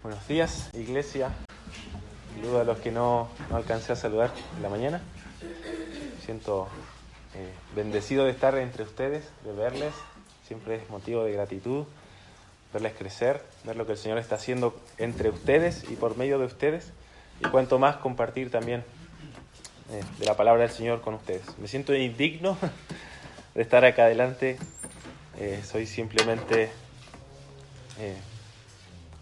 Buenos días, iglesia. Saludo a los que no alcancé a saludar en la mañana. Siento bendecido de estar entre ustedes, de verles. Siempre es motivo de gratitud, verles crecer, ver lo que el Señor está haciendo entre ustedes y por medio de ustedes. Y cuanto más compartir también de la palabra del Señor con ustedes. Me siento indigno de estar acá adelante. Soy simplemente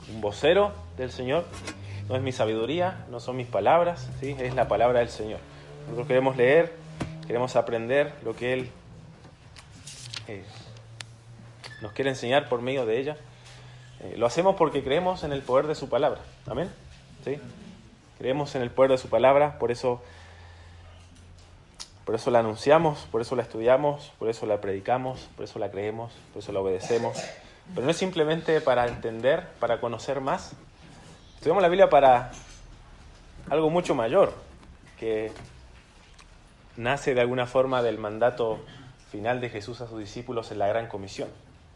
un vocero del Señor. No es mi sabiduría, no son mis palabras, ¿sí? Es la palabra del Señor. Nosotros queremos leer, queremos aprender lo que Él nos quiere enseñar por medio de ella. Lo hacemos porque creemos en el poder de su palabra. ¿Amén? ¿Sí? Creemos en el poder de su palabra, por eso la anunciamos, por eso la estudiamos, por eso la predicamos, por eso la creemos, por eso la obedecemos. Pero no es simplemente para entender, para conocer más. Estudiamos la Biblia para algo mucho mayor, que nace de alguna forma del mandato final de Jesús a sus discípulos en la Gran Comisión.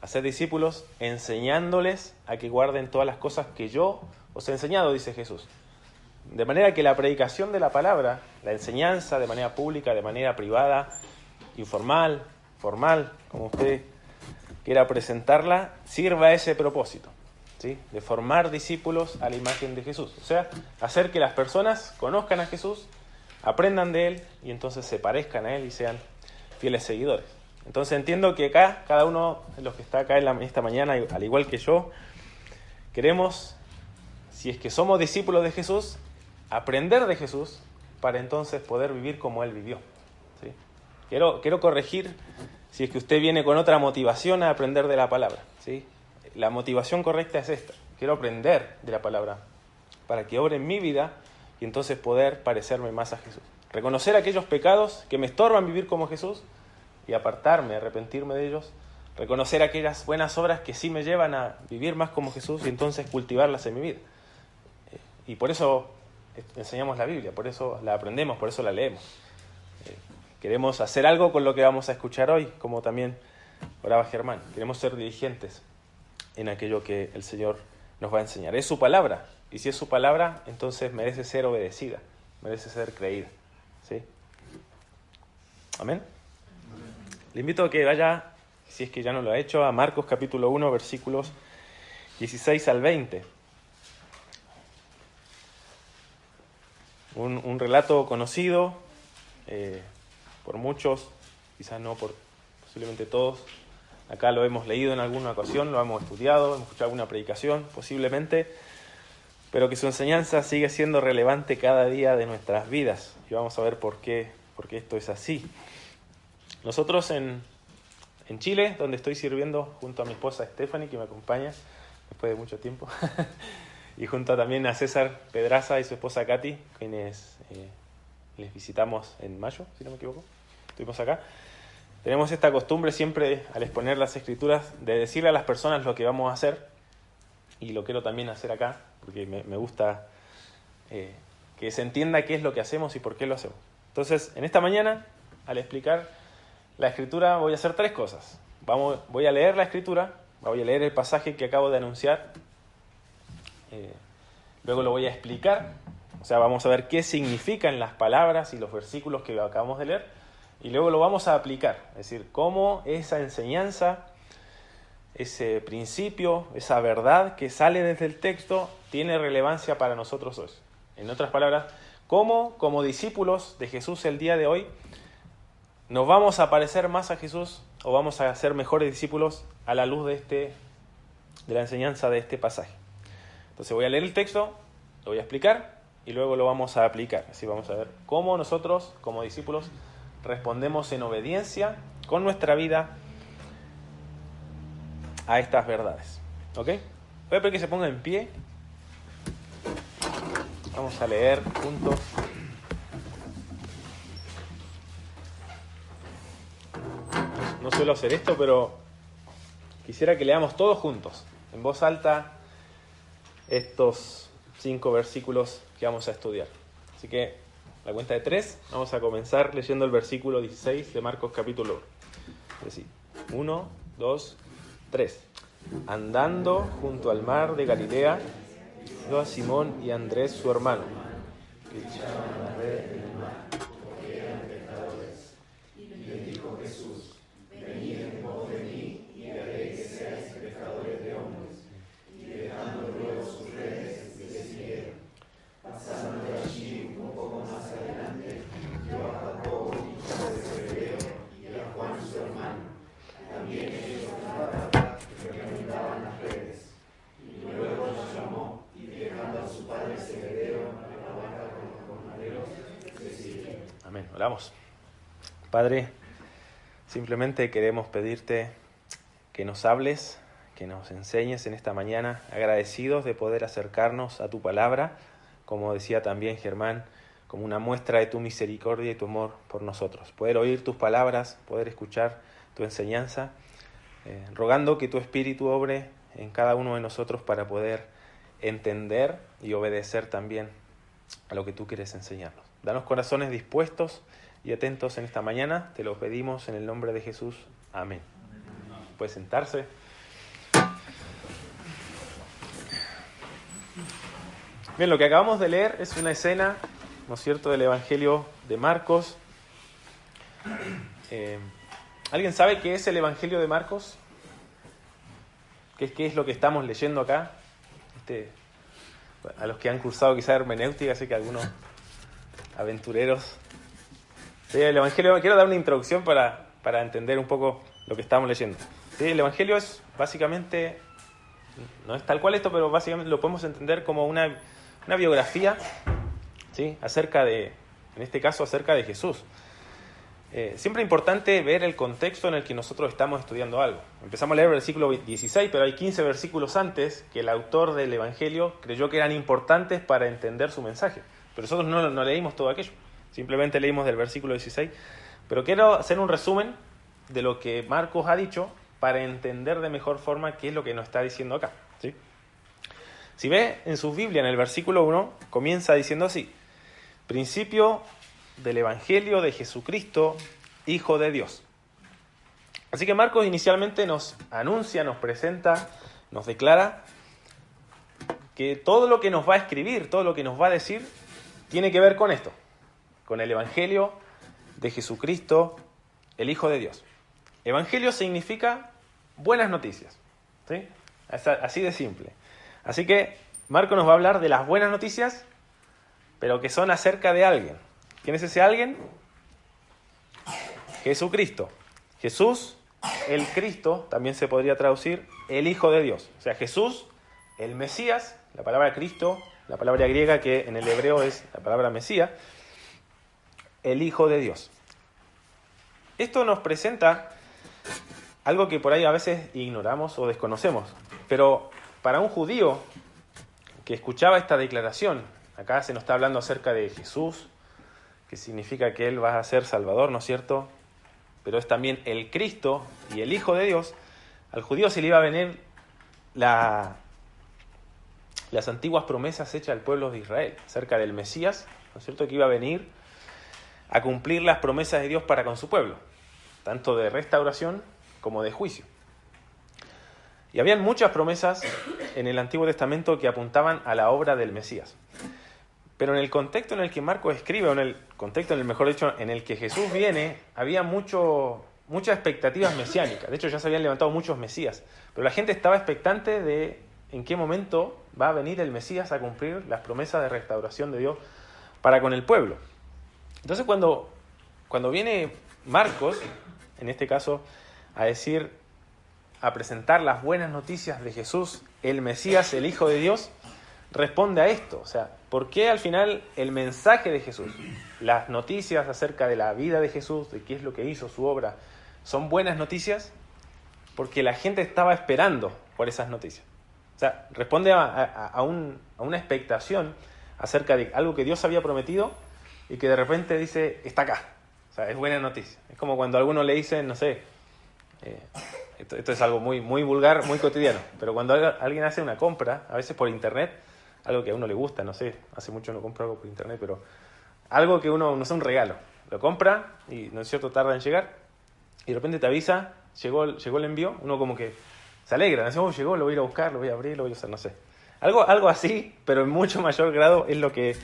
Hacer discípulos enseñándoles a que guarden todas las cosas que yo os he enseñado, dice Jesús. De manera que la predicación de la palabra, la enseñanza de manera pública, de manera privada, informal, formal, como usted quiera presentarla, sirva a ese propósito, ¿sí? De formar discípulos a la imagen de Jesús. O sea, hacer que las personas conozcan a Jesús, aprendan de Él y entonces se parezcan a Él y sean fieles seguidores. Entonces entiendo que acá, cada uno de los que está acá esta mañana, al igual que yo, queremos, si es que somos discípulos de Jesús, aprender de Jesús para entonces poder vivir como Él vivió, ¿sí? Quiero corregir si es que usted viene con otra motivación a aprender de la palabra, ¿sí? La motivación correcta es esta. Quiero aprender de la palabra para que obre en mi vida y entonces poder parecerme más a Jesús. Reconocer aquellos pecados que me estorban vivir como Jesús y apartarme, arrepentirme de ellos. Reconocer aquellas buenas obras que sí me llevan a vivir más como Jesús y entonces cultivarlas en mi vida. Y por eso enseñamos la Biblia, por eso la aprendemos, por eso la leemos. Queremos hacer algo con lo que vamos a escuchar hoy, como también oraba Germán. Queremos ser diligentes en aquello que el Señor nos va a enseñar. Es su palabra, y si es su palabra, entonces merece ser obedecida, merece ser creída, ¿sí? ¿Amén? Le invito a que vaya, si es que ya no lo ha hecho, a Marcos capítulo 1, versículos 16 al 20. Un relato conocido por muchos, quizás no por posiblemente todos. Acá lo hemos leído en alguna ocasión, lo hemos estudiado, hemos escuchado alguna predicación, posiblemente, pero que su enseñanza sigue siendo relevante cada día de nuestras vidas. Y vamos a ver por qué esto es así. Nosotros en Chile, donde estoy sirviendo junto a mi esposa Stephanie, que me acompaña después de mucho tiempo, y junto también a César Pedraza y su esposa Katy, quienes les visitamos en mayo, si no me equivoco, estuvimos acá. Tenemos esta costumbre siempre, al exponer las escrituras, de decirle a las personas lo que vamos a hacer, y lo quiero también hacer acá, porque me gusta que se entienda qué es lo que hacemos y por qué lo hacemos. Entonces, en esta mañana, al explicar la escritura, voy a hacer tres cosas. Voy a leer la escritura, voy a leer el pasaje que acabo de anunciar, luego lo voy a explicar, o sea, vamos a ver qué significan las palabras y los versículos que acabamos de leer, y luego lo vamos a aplicar, es decir, cómo esa enseñanza, ese principio, esa verdad que sale desde el texto tiene relevancia para nosotros hoy. En otras palabras, cómo como discípulos de Jesús el día de hoy nos vamos a parecer más a Jesús o vamos a ser mejores discípulos a la luz de la enseñanza de este pasaje. Entonces voy a leer el texto, lo voy a explicar y luego lo vamos a aplicar. Así vamos a ver cómo nosotros como discípulos respondemos en obediencia con nuestra vida a estas verdades. ¿Ok? Voy a pedir que se ponga en pie. Vamos a leer juntos. No suelo hacer esto, pero quisiera que leamos todos juntos, en voz alta, estos 5 versículos que vamos a estudiar. Así que, a la cuenta de 3, vamos a comenzar leyendo el versículo 16 de Marcos capítulo 1. Es decir, 1, 2, 3. Andando junto al mar de Galilea, Dio a Simón y a Andrés, su hermano, que Amén. Oramos. Padre, simplemente queremos pedirte que nos hables, que nos enseñes en esta mañana, agradecidos de poder acercarnos a tu palabra, como decía también Germán, como una muestra de tu misericordia y tu amor por nosotros. Poder oír tus palabras, poder escuchar tu enseñanza, rogando que tu Espíritu obre en cada uno de nosotros para poder entender y obedecer también a lo que tú quieres enseñarnos. Danos corazones dispuestos y atentos en esta mañana. Te lo pedimos en el nombre de Jesús. Amén. Puede sentarse. Bien, lo que acabamos de leer es una escena, ¿no es cierto?, del Evangelio de Marcos. ¿Alguien sabe qué es el Evangelio de Marcos? ¿Qué es lo que estamos leyendo acá? A los que han cursado quizá hermenéutica, sé que algunos aventureros. Sí, el Evangelio, quiero dar una introducción para entender un poco lo que estamos leyendo. Sí, el Evangelio es básicamente, no es tal cual esto, pero básicamente lo podemos entender como una biografía, ¿sí?, en este caso acerca de Jesús. Siempre es importante ver el contexto en el que nosotros estamos estudiando algo. Empezamos a leer el versículo 16, pero hay 15 versículos antes que el autor del Evangelio creyó que eran importantes para entender su mensaje. Pero nosotros no leímos todo aquello, simplemente leímos del versículo 16. Pero quiero hacer un resumen de lo que Marcos ha dicho para entender de mejor forma qué es lo que nos está diciendo acá, ¿sí? Si ve en su Biblia, en el versículo 1, comienza diciendo así: principio del Evangelio de Jesucristo, Hijo de Dios. Así que Marcos inicialmente nos anuncia, nos presenta, nos declara que todo lo que nos va a escribir, todo lo que nos va a decir, tiene que ver con esto, con el Evangelio de Jesucristo, el Hijo de Dios. Evangelio significa buenas noticias, ¿sí? Así de simple. Así que Marcos nos va a hablar de las buenas noticias, pero que son acerca de alguien. ¿Quién es ese alguien? Jesucristo. Jesús, el Cristo, también se podría traducir el Hijo de Dios. O sea, Jesús, el Mesías, la palabra Cristo, la palabra griega que en el hebreo es la palabra Mesías, el Hijo de Dios. Esto nos presenta algo que por ahí a veces ignoramos o desconocemos, pero para un judío que escuchaba esta declaración, acá se nos está hablando acerca de Jesús, que significa que Él va a ser Salvador, ¿no es cierto? Pero es también el Cristo y el Hijo de Dios. Al judío se le iba a venir las antiguas promesas hechas al pueblo de Israel, acerca del Mesías, ¿no es cierto?, que iba a venir a cumplir las promesas de Dios para con su pueblo, tanto de restauración como de juicio. Y habían muchas promesas en el Antiguo Testamento que apuntaban a la obra del Mesías. Pero en el contexto en el que Marcos escribe, o en el contexto, mejor dicho, en el que Jesús viene, había muchas expectativas mesiánicas. De hecho, ya se habían levantado muchos Mesías. Pero la gente estaba expectante de en qué momento va a venir el Mesías a cumplir las promesas de restauración de Dios para con el pueblo. Entonces, cuando viene Marcos, en este caso, a presentar las buenas noticias de Jesús, el Mesías, el Hijo de Dios, responde a esto. O sea, ¿por qué al final el mensaje de Jesús, las noticias acerca de la vida de Jesús, de qué es lo que hizo, su obra, son buenas noticias? Porque la gente estaba esperando por esas noticias. O sea, responde a una expectación acerca de algo que Dios había prometido y que de repente dice, está acá. O sea, es buena noticia. Es como cuando a alguno le dicen, no sé, esto es algo muy, muy vulgar, muy cotidiano, pero cuando alguien hace una compra, a veces por internet, algo que a uno le gusta, no sé, hace mucho no compro algo por internet, pero algo que uno, no sé, un regalo, lo compra y no es cierto, tarda en llegar, y de repente te avisa, llegó el envío, uno como que se alegra, no sé, llegó, lo voy a ir a buscar, lo voy a abrir, lo voy a usar, no sé. Algo así, pero en mucho mayor grado es lo que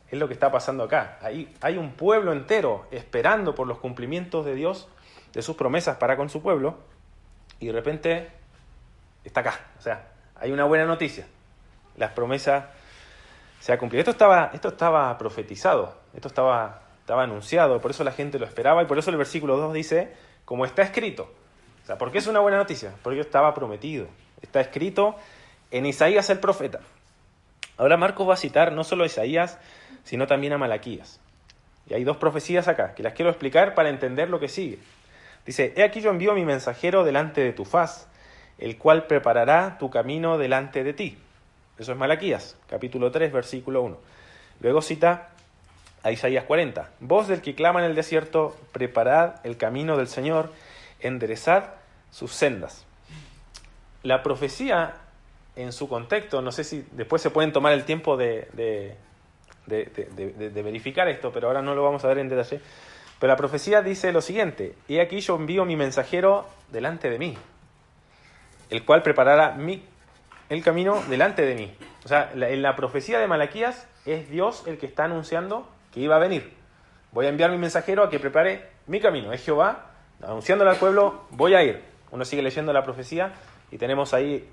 está pasando acá. Hay un pueblo entero esperando por los cumplimientos de Dios, de sus promesas para con su pueblo, y de repente está acá. O sea, hay una buena noticia. Las promesas se han cumplido. Esto estaba profetizado, esto estaba anunciado, por eso la gente lo esperaba, y por eso el versículo 2 dice, como está escrito. O sea, ¿por qué es una buena noticia? Porque estaba prometido. Está escrito en Isaías el profeta. Ahora Marcos va a citar no solo a Isaías, sino también a Malaquías. Y hay dos profecías acá, que las quiero explicar para entender lo que sigue. Dice, he aquí yo envío a mi mensajero delante de tu faz, el cual preparará tu camino delante de ti. Eso es Malaquías, capítulo 3, versículo 1. Luego cita a Isaías 40. Voz del que clama en el desierto, preparad el camino del Señor, enderezad sus sendas. La profecía en su contexto, no sé si después se pueden tomar el tiempo de verificar esto, pero ahora no lo vamos a ver en detalle. Pero la profecía dice lo siguiente, he aquí yo envío mi mensajero delante de mí, el cual preparará el camino delante de mí. O sea, en la profecía de Malaquías es Dios el que está anunciando que iba a venir. Voy a enviar mi mensajero a que prepare mi camino. Es Jehová anunciándole al pueblo, voy a ir. Uno sigue leyendo la profecía y tenemos ahí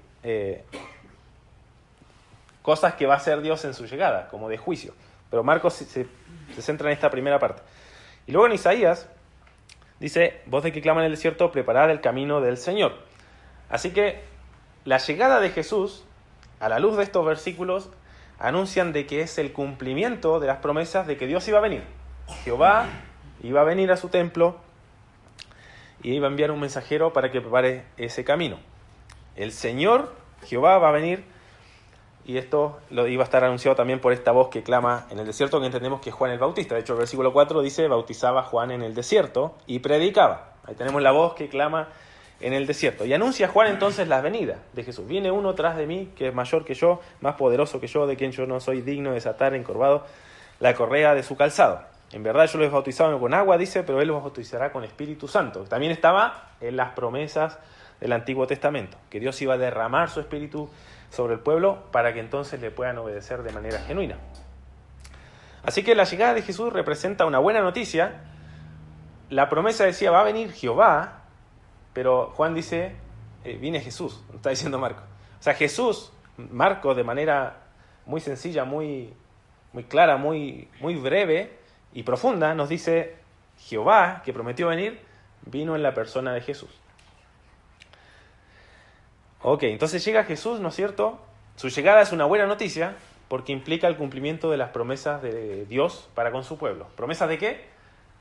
cosas que va a hacer Dios en su llegada, como de juicio. Pero Marcos se centra en esta primera parte. Y luego en Isaías dice, voz de que clama en el desierto, preparad el camino del Señor. Así que la llegada de Jesús, a la luz de estos versículos, anuncian de que es el cumplimiento de las promesas de que Dios iba a venir. Jehová iba a venir a su templo y iba a enviar un mensajero para que prepare ese camino. El Señor, Jehová, va a venir, y esto lo iba a estar anunciado también por esta voz que clama en el desierto, que entendemos que es Juan el Bautista. De hecho, el versículo 4 dice, bautizaba Juan en el desierto y predicaba. Ahí tenemos la voz que clama en el desierto. Y anuncia Juan entonces la venida de Jesús. Viene uno tras de mí, que es mayor que yo, más poderoso que yo, de quien yo no soy digno de desatar encorvado la correa de su calzado. En verdad yo los he bautizado con agua, dice, pero él los bautizará con Espíritu Santo. También estaba en las promesas del Antiguo Testamento, que Dios iba a derramar su Espíritu sobre el pueblo para que entonces le puedan obedecer de manera genuina. Así que la llegada de Jesús representa una buena noticia. La promesa decía, va a venir Jehová, pero Juan dice, viene Jesús, está diciendo Marcos. O sea, Jesús, Marcos de manera muy sencilla, muy clara, muy breve y profunda, nos dice, Jehová, que prometió venir, vino en la persona de Jesús. Ok, entonces llega Jesús, ¿no es cierto? Su llegada es una buena noticia porque implica el cumplimiento de las promesas de Dios para con su pueblo. ¿Promesas de qué?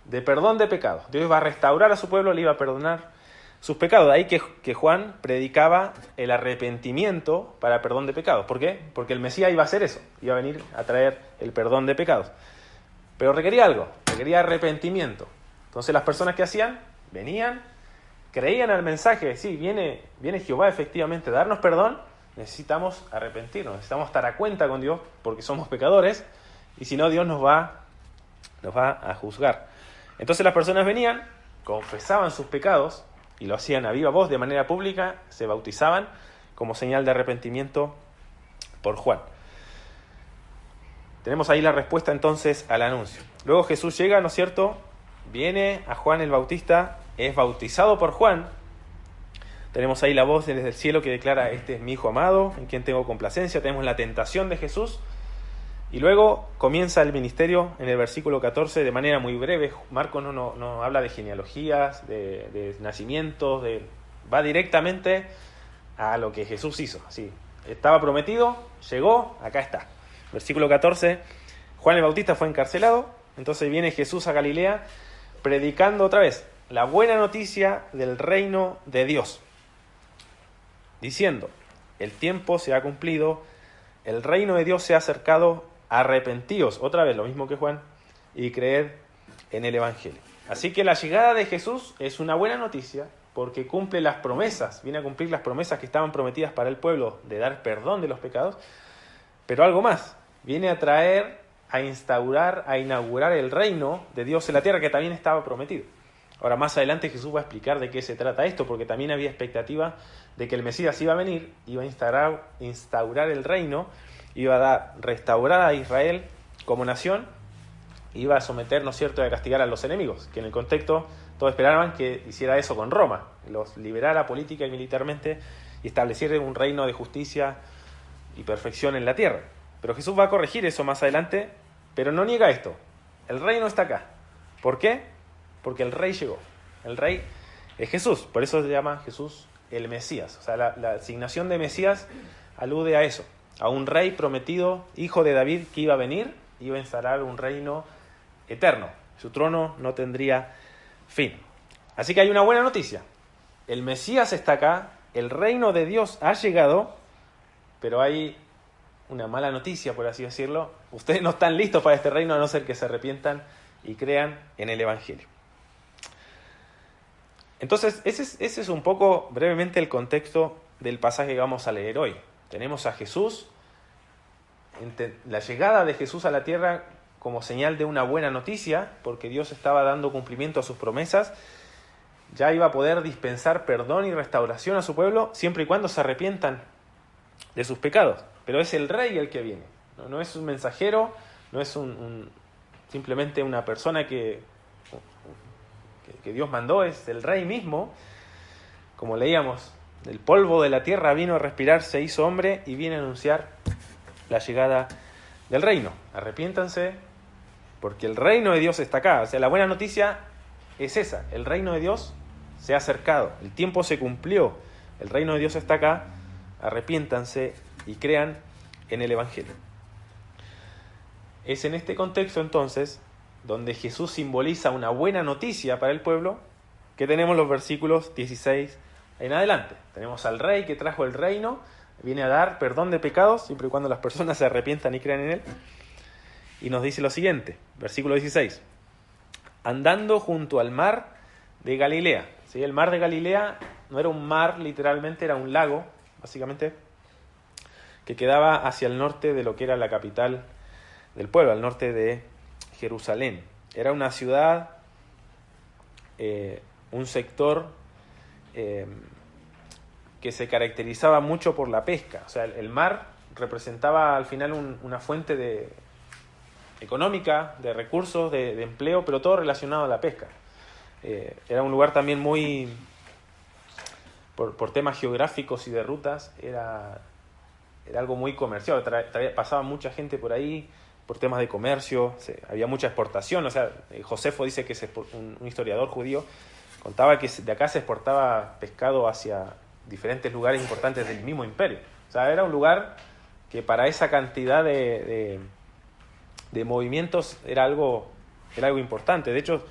De perdón de pecados. Dios iba a restaurar a su pueblo, le iba a perdonar sus pecados. De ahí que Juan predicaba el arrepentimiento para perdón de pecados. ¿Por qué? Porque el Mesías iba a hacer eso, iba a venir a traer el perdón de pecados. Pero requería algo, requería arrepentimiento. Entonces las personas que hacían, venían, creían al mensaje, sí, viene Jehová efectivamente a darnos perdón, necesitamos arrepentirnos, necesitamos estar a cuenta con Dios porque somos pecadores y si no Dios nos va a juzgar. Entonces las personas venían, confesaban sus pecados y lo hacían a viva voz de manera pública, se bautizaban como señal de arrepentimiento por Juan. Tenemos ahí la respuesta entonces al anuncio. Luego Jesús llega, ¿no es cierto? Viene a Juan el Bautista, es bautizado por Juan. Tenemos ahí la voz desde el cielo que declara, este es mi hijo amado, en quien tengo complacencia. Tenemos la tentación de Jesús. Y luego comienza el ministerio en el versículo 14 de manera muy breve. Marcos no habla de genealogías, de nacimientos, va directamente a lo que Jesús hizo. Así, estaba prometido, llegó, acá está. Versículo 14, Juan el Bautista fue encarcelado, entonces viene Jesús a Galilea predicando otra vez la buena noticia del reino de Dios, diciendo, el tiempo se ha cumplido, el reino de Dios se ha acercado, arrepentíos, otra vez lo mismo que Juan, y creed en el Evangelio. Así que la llegada de Jesús es una buena noticia porque cumple las promesas, viene a cumplir las promesas que estaban prometidas para el pueblo de dar perdón de los pecados, pero algo más, viene a traer, a instaurar, a inaugurar el reino de Dios en la tierra que también estaba prometido. Ahora, más adelante Jesús va a explicar de qué se trata esto, porque también había expectativa de que el Mesías iba a venir, iba a instaurar el reino, iba a restaurar a Israel como nación, iba a someter, ¿no es cierto?, a castigar a los enemigos, que en el contexto todos esperaban que hiciera eso con Roma, los liberara política y militarmente y estableciera un reino de justicia y perfección en la tierra. Pero Jesús va a corregir eso más adelante, pero no niega esto. El reino está acá. ¿Por qué? Porque el rey llegó. El rey es Jesús. Por eso se llama Jesús el Mesías. O sea, la asignación de Mesías alude a eso. A un rey prometido, hijo de David, que iba a venir, iba a instalar un reino eterno. Su trono no tendría fin. Así que hay una buena noticia. El Mesías está acá, el reino de Dios ha llegado, pero hay una mala noticia, por así decirlo. Ustedes no están listos para este reino a no ser que se arrepientan y crean en el Evangelio. Entonces, ese es un poco brevemente el contexto del pasaje que vamos a leer hoy. Tenemos a Jesús, la llegada de Jesús a la tierra como señal de una buena noticia, porque Dios estaba dando cumplimiento a sus promesas, ya iba a poder dispensar perdón y restauración a su pueblo, siempre y cuando se arrepientan de sus pecados. Pero es el rey el que viene, no es un mensajero, no es simplemente una persona que Dios mandó, es el rey mismo. Como leíamos, del polvo de la tierra vino a respirar, se hizo hombre y viene a anunciar la llegada del reino. Arrepiéntanse, porque el reino de Dios está acá. O sea, la buena noticia es esa, el reino de Dios se ha acercado, el tiempo se cumplió, el reino de Dios está acá, arrepiéntanse y crean en el Evangelio. Es en este contexto entonces donde Jesús simboliza una buena noticia para el pueblo, que tenemos los versículos 16 en adelante. Tenemos al rey que trajo el reino, viene a dar perdón de pecados, siempre y cuando las personas se arrepientan y crean en él. Y nos dice lo siguiente, versículo 16. Andando junto al mar de Galilea. ¿Sí? El mar de Galilea no era un mar literalmente, era un lago, básicamente, que quedaba hacia el norte de lo que era la capital del pueblo, al norte de Jerusalén. Era una ciudad, un sector que se caracterizaba mucho por la pesca. O sea, el mar representaba al final una fuente económica, de recursos, de empleo, pero todo relacionado a la pesca. Era un lugar también muy, por temas geográficos y de rutas, era algo muy comercial. Pasaba mucha gente por ahí, por temas de comercio, había mucha exportación. O sea, Josefo dice que un historiador judío contaba que de acá se exportaba pescado hacia diferentes lugares importantes del mismo imperio. O sea, era un lugar que para esa cantidad de movimientos era algo importante. De hecho,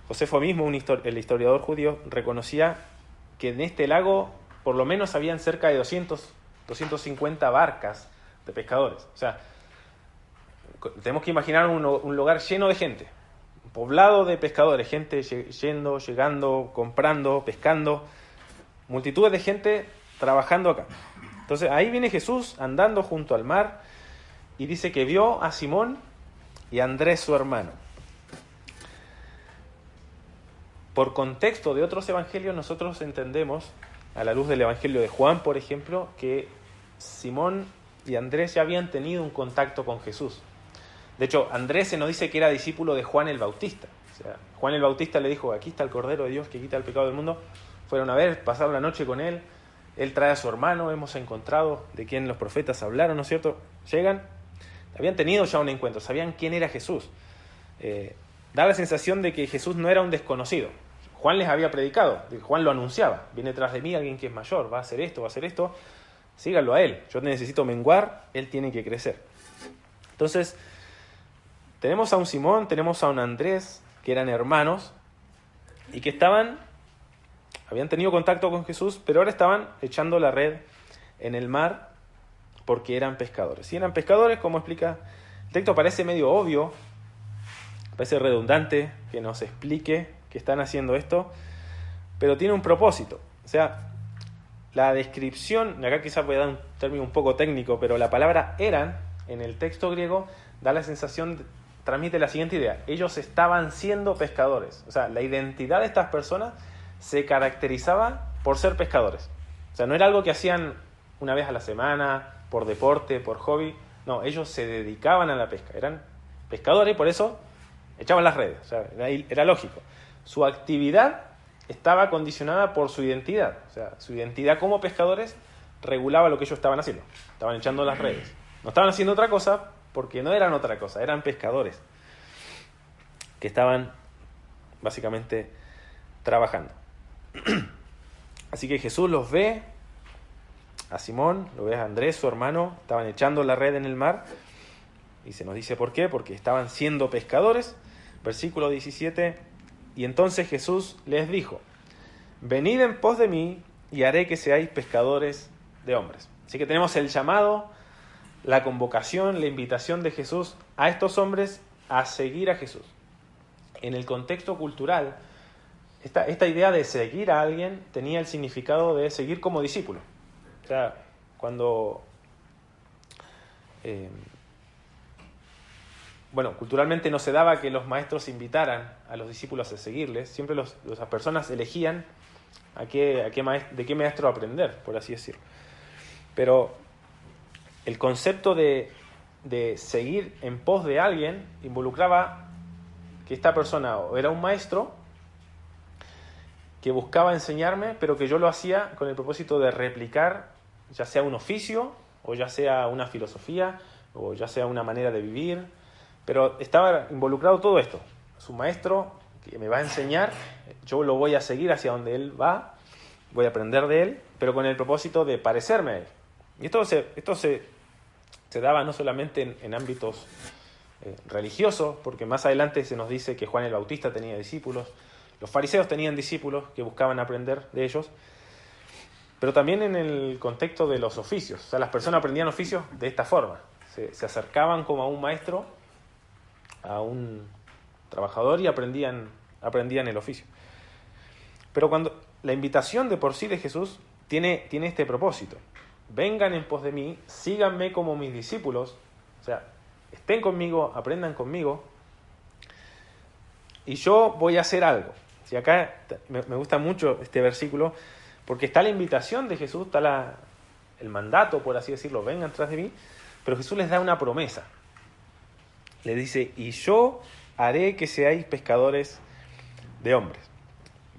Josefo mismo, el historiador judío, reconocía que en este lago por lo menos habían cerca de 250 barcas de pescadores. O sea, tenemos que imaginar un lugar lleno de gente, poblado de pescadores, gente yendo, llegando, comprando, pescando, multitudes de gente trabajando acá. Entonces ahí viene Jesús andando junto al mar y dice que vio a Simón y a Andrés su hermano. Por contexto de otros evangelios nosotros entendemos, a la luz del evangelio de Juan, por ejemplo, que Simón y Andrés ya habían tenido un contacto con Jesús. De hecho, Andrés se nos dice que era discípulo de Juan el Bautista. O sea, Juan el Bautista le dijo, aquí está el Cordero de Dios que quita el pecado del mundo. Fueron a ver, pasaron la noche con él. Él trae a su hermano, hemos encontrado de quien los profetas hablaron, ¿no es cierto? Llegan, habían tenido ya un encuentro, sabían quién era Jesús. Da la sensación de que Jesús no era un desconocido. Juan les había predicado, Juan lo anunciaba. Viene tras de mí alguien que es mayor, va a hacer esto, síganlo a él. Yo necesito menguar, él tiene que crecer. Entonces, tenemos a un Simón, tenemos a un Andrés, que eran hermanos, y que habían tenido contacto con Jesús, pero ahora estaban echando la red en el mar porque eran pescadores. Si eran pescadores, como explica el texto, parece medio obvio, parece redundante que nos explique que están haciendo esto, pero tiene un propósito. O sea, la descripción, acá quizás voy a dar un término un poco técnico, pero la palabra eran en el texto griego da la sensación transmite la siguiente idea. Ellos estaban siendo pescadores. O sea, la identidad de estas personas se caracterizaba por ser pescadores. O sea, no era algo que hacían una vez a la semana, por deporte, por hobby. No, ellos se dedicaban a la pesca. Eran pescadores y por eso echaban las redes. O sea, era lógico. Su actividad estaba condicionada por su identidad. O sea, su identidad como pescadores regulaba lo que ellos estaban haciendo. Estaban echando las redes. No estaban haciendo otra cosa porque no eran otra cosa. Eran pescadores que estaban básicamente trabajando. Así que Jesús los ve, a Simón, lo ve a Andrés, su hermano, estaban echando la red en el mar. Y se nos dice por qué, porque estaban siendo pescadores. Versículo 17, y entonces Jesús les dijo, venid en pos de mí y haré que seáis pescadores de hombres. Así que tenemos el llamado, la convocación, la invitación de Jesús a estos hombres a seguir a Jesús. En el contexto cultural, esta idea de seguir a alguien tenía el significado de seguir como discípulo. O sea, cuando... culturalmente no se daba que los maestros invitaran a los discípulos a seguirles. Siempre las personas elegían de qué maestro aprender, por así decirlo. Pero el concepto de seguir en pos de alguien involucraba que esta persona era un maestro que buscaba enseñarme, pero que yo lo hacía con el propósito de replicar, ya sea un oficio, o ya sea una filosofía, o ya sea una manera de vivir. Pero estaba involucrado todo esto. Su maestro que me va a enseñar, yo lo voy a seguir hacia donde él va, voy a aprender de él, pero con el propósito de parecerme a él. Y esto se daba no solamente en ámbitos religiosos, porque más adelante se nos dice que Juan el Bautista tenía discípulos, los fariseos tenían discípulos que buscaban aprender de ellos, pero también en el contexto de los oficios. O sea, las personas aprendían oficios de esta forma. Se acercaban como a un maestro, a un trabajador, y aprendían el oficio. Pero cuando la invitación de por sí de Jesús tiene este propósito: vengan en pos de mí, síganme como mis discípulos, o sea, estén conmigo, aprendan conmigo, y yo voy a hacer algo. Si acá me gusta mucho este versículo, porque está la invitación de Jesús, está el mandato, por así decirlo, vengan tras de mí, pero Jesús les da una promesa. Le dice, y yo haré que seáis pescadores de hombres.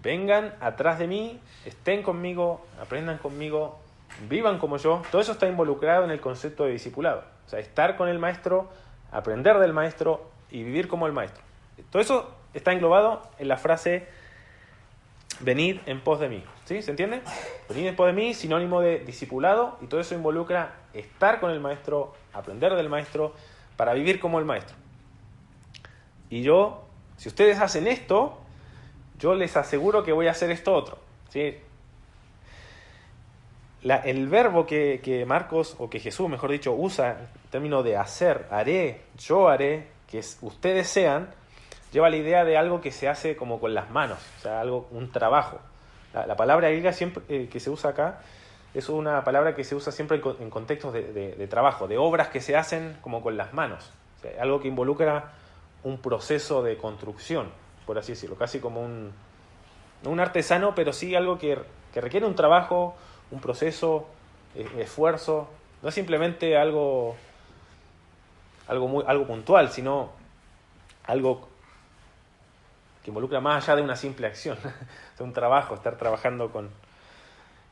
Vengan atrás de mí, estén conmigo, aprendan conmigo, vivan como yo. Todo eso está involucrado en el concepto de discipulado. O sea, estar con el maestro, aprender del maestro y vivir como el maestro. Todo eso está englobado en la frase, venid en pos de mí. ¿Sí? ¿Se entiende? Venid en pos de mí, sinónimo de discipulado, y todo eso involucra estar con el maestro, aprender del maestro, para vivir como el maestro. Y yo, si ustedes hacen esto, yo les aseguro que voy a hacer esto otro. ¿Sí? El verbo que Marcos, o que Jesús, mejor dicho, usa en términos de hacer, haré, yo haré, que ustedes sean, lleva la idea de algo que se hace como con las manos, o sea, un trabajo. La palabra griega siempre, que se usa acá, es una palabra que se usa siempre en contextos de trabajo, de obras que se hacen como con las manos. O sea, algo que involucra un proceso de construcción, por así decirlo, casi como no un artesano, pero sí algo que requiere un trabajo, un proceso, esfuerzo. No es simplemente algo puntual, sino algo que involucra más allá de una simple acción. Es un trabajo, estar trabajando con...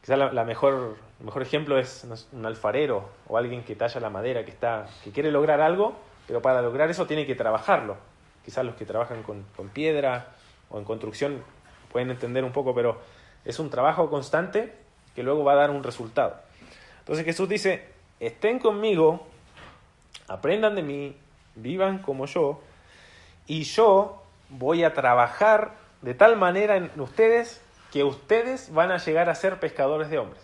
Quizás el mejor ejemplo es un alfarero o alguien que talla la madera, que quiere lograr algo, pero para lograr eso tiene que trabajarlo. Quizás los que trabajan con piedra o en construcción pueden entender un poco, pero es un trabajo constante que luego va a dar un resultado. Entonces Jesús dice, estén conmigo, aprendan de mí, vivan como yo, y yo voy a trabajar de tal manera en ustedes que ustedes van a llegar a ser pescadores de hombres.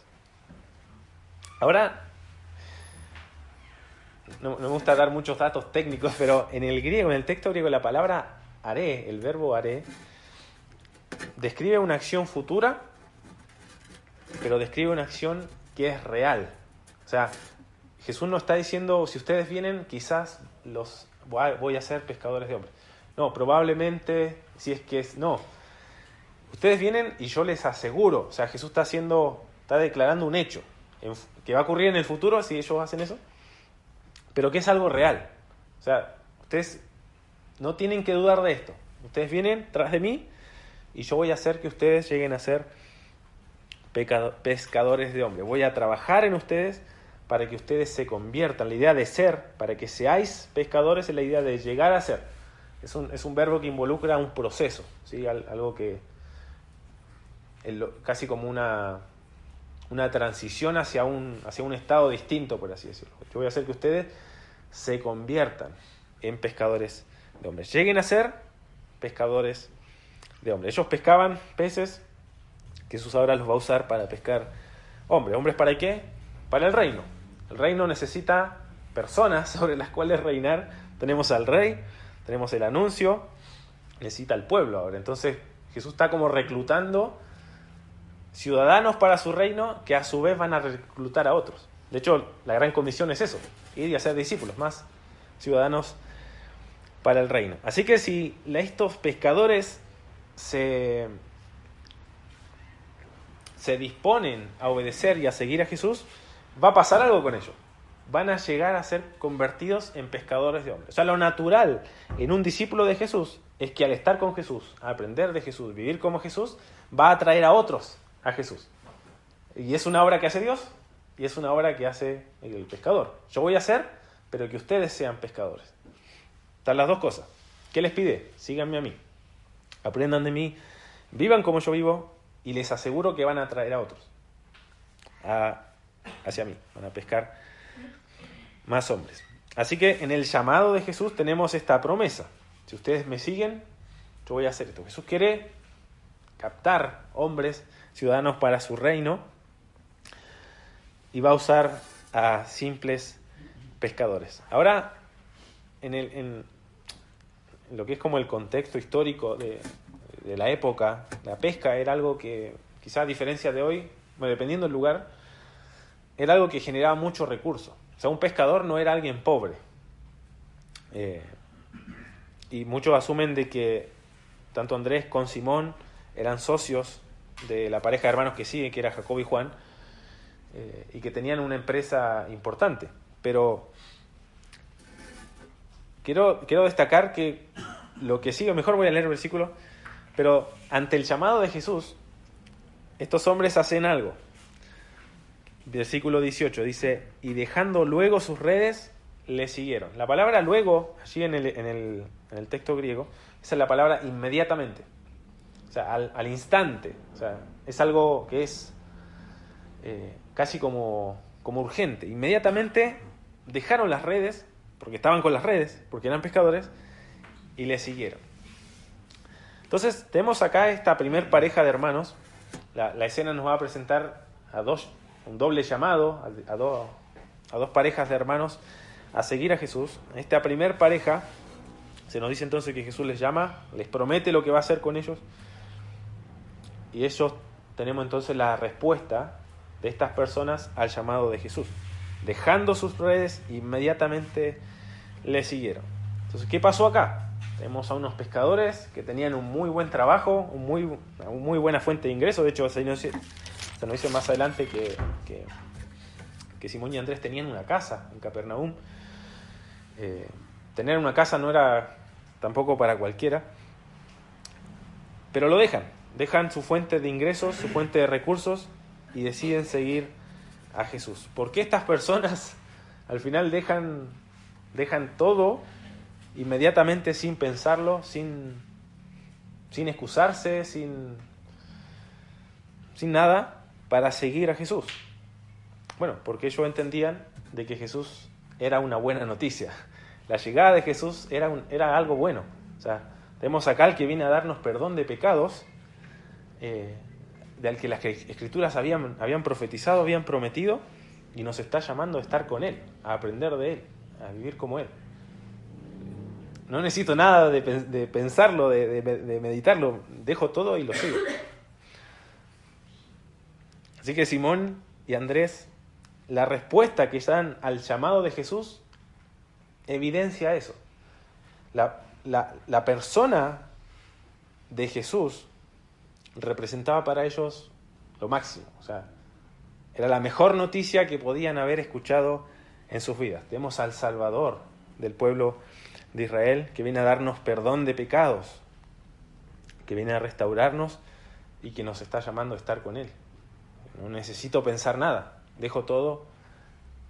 Ahora, no me gusta dar muchos datos técnicos, pero en el texto griego, la palabra haré, el verbo haré, describe una acción futura, pero describe una acción que es real. O sea, Jesús no está diciendo, si ustedes vienen, quizás los voy a ser pescadores de hombres. No, probablemente, si es que es... No. Ustedes vienen y yo les aseguro, o sea, Jesús está declarando un hecho que va a ocurrir en el futuro si ellos hacen eso, pero que es algo real. O sea, ustedes no tienen que dudar de esto. Ustedes vienen tras de mí y yo voy a hacer que ustedes lleguen a ser pescadores de hombres. Voy a trabajar en ustedes para que ustedes se conviertan. La idea de ser, para que seáis pescadores, es la idea de llegar a ser. Es un verbo que involucra un proceso, ¿sí? Algo que casi como una transición hacia un estado distinto, por así decirlo. Yo voy a hacer que ustedes se conviertan en pescadores de hombres. Lleguen a ser pescadores de hombres. Ellos pescaban peces, que Jesús ahora los va a usar para pescar hombres. ¿Hombres para qué? Para el reino. El reino necesita personas sobre las cuales reinar. Tenemos al rey, tenemos el anuncio, necesita al pueblo ahora. Entonces Jesús está como reclutando ciudadanos para su reino que a su vez van a reclutar a otros. De hecho, la gran comisión es eso, ir y hacer discípulos, más ciudadanos para el reino. Así que si estos pescadores se disponen a obedecer y a seguir a Jesús, va a pasar algo con ellos. Van a llegar a ser convertidos en pescadores de hombres. O sea, lo natural en un discípulo de Jesús es que al estar con Jesús, aprender de Jesús, vivir como Jesús, va a atraer a otros a Jesús. Y es una obra que hace Dios y es una obra que hace el pescador. Yo voy a hacer, pero que ustedes sean pescadores. Están las dos cosas. ¿Qué les pide? Síganme a mí. Aprendan de mí, vivan como yo vivo y les aseguro que van a atraer a otros hacia mí. Van a pescar más hombres. Así que en el llamado de Jesús tenemos esta promesa. Si ustedes me siguen, yo voy a hacer esto. Jesús quiere captar hombres, ciudadanos para su reino, y va a usar a simples pescadores. Ahora, en lo que es como el contexto histórico de la época, la pesca era algo que, quizás a diferencia de hoy, bueno, dependiendo del lugar, era algo que generaba mucho recurso. O sea, un pescador no era alguien pobre. Y muchos asumen de que tanto Andrés con Simón eran socios de la pareja de hermanos que siguen, que era Jacob y Juan, y que tenían una empresa importante. Pero quiero destacar que lo que sigue, mejor voy a leer el versículo, pero ante el llamado de Jesús, estos hombres hacen algo. Versículo 18 dice, y dejando luego sus redes, le siguieron. La palabra luego, allí en el texto griego, esa es la palabra inmediatamente. O sea, al instante. O sea, es algo que es casi como urgente. Inmediatamente dejaron las redes, porque estaban con las redes, porque eran pescadores, y le siguieron. Entonces, tenemos acá esta primer pareja de hermanos. La escena nos va a presentar un doble llamado, a dos parejas de hermanos a seguir a Jesús. Esta primer pareja, se nos dice entonces que Jesús les llama, les promete lo que va a hacer con ellos, y ellos tenemos entonces la respuesta de estas personas al llamado de Jesús. Dejando sus redes, inmediatamente le siguieron. Entonces, ¿qué pasó acá? Tenemos a unos pescadores que tenían un muy buen trabajo, una muy buena fuente de ingresos. De hecho, se nos dice más adelante que Simón y Andrés tenían una casa en Capernaum. Tener una casa no era tampoco para cualquiera, pero lo dejan su fuente de ingresos, su fuente de recursos, y deciden seguir a Jesús. ¿Por qué estas personas al final dejan todo inmediatamente, sin pensarlo, sin excusarse, sin nada, para seguir a Jesús? Bueno, porque ellos entendían de que Jesús era una buena noticia. La llegada de Jesús era algo bueno. O sea, tenemos acá al que viene a darnos perdón de pecados, del que las Escrituras habían profetizado, habían prometido, y nos está llamando a estar con Él, a aprender de Él, a vivir como Él. No necesito nada de pensarlo, de meditarlo, dejo todo y lo sigo. Así que Simón y Andrés, la respuesta que dan al llamado de Jesús evidencia eso. La persona de Jesús representaba para ellos lo máximo. O sea, era la mejor noticia que podían haber escuchado en sus vidas. Tenemos al Salvador del pueblo de Israel, que viene a darnos perdón de pecados, que viene a restaurarnos y que nos está llamando a estar con Él. No necesito pensar nada, dejo todo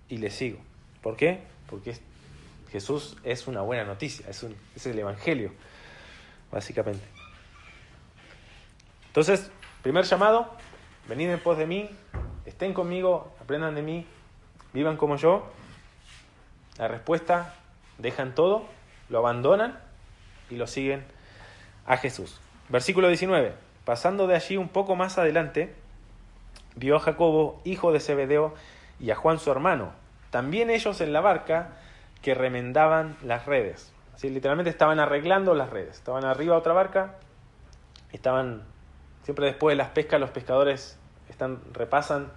y le sigo. ¿Por qué? Porque Jesús es una buena noticia, es el Evangelio, básicamente. Entonces, primer llamado, venid en pos de mí, estén conmigo, aprendan de mí, vivan como yo. La respuesta, dejan todo, lo abandonan y lo siguen a Jesús. Versículo 19. Pasando de allí un poco más adelante, vio a Jacobo, hijo de Zebedeo, y a Juan su hermano, también ellos en la barca, que remendaban las redes. Así, literalmente estaban arreglando las redes. Estaban arriba de otra barca, siempre después de las pescas los pescadores repasan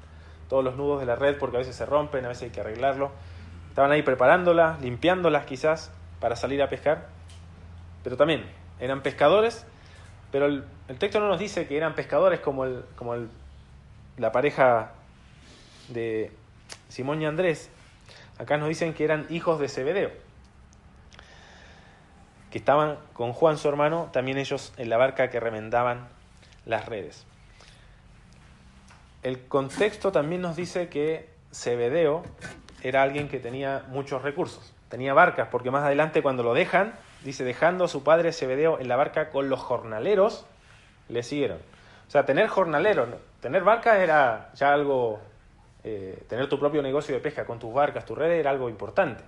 todos los nudos de la red porque a veces se rompen, a veces hay que arreglarlo. Estaban ahí preparándolas, limpiándolas quizás para salir a pescar. Pero también eran pescadores, pero el texto no nos dice que eran pescadores como la pareja de Simón y Andrés. Acá nos dicen que eran hijos de Zebedeo, que estaban con Juan su hermano, también ellos en la barca que remendaban las redes. El contexto también nos dice que Zebedeo era alguien que tenía muchos recursos, tenía barcas, porque más adelante cuando lo dejan, dice, dejando a su padre Zebedeo en la barca con los jornaleros, le siguieron. O sea, tener jornaleros, tener barcas era ya algo, tener tu propio negocio de pesca con tus barcas, tu red, era algo importante.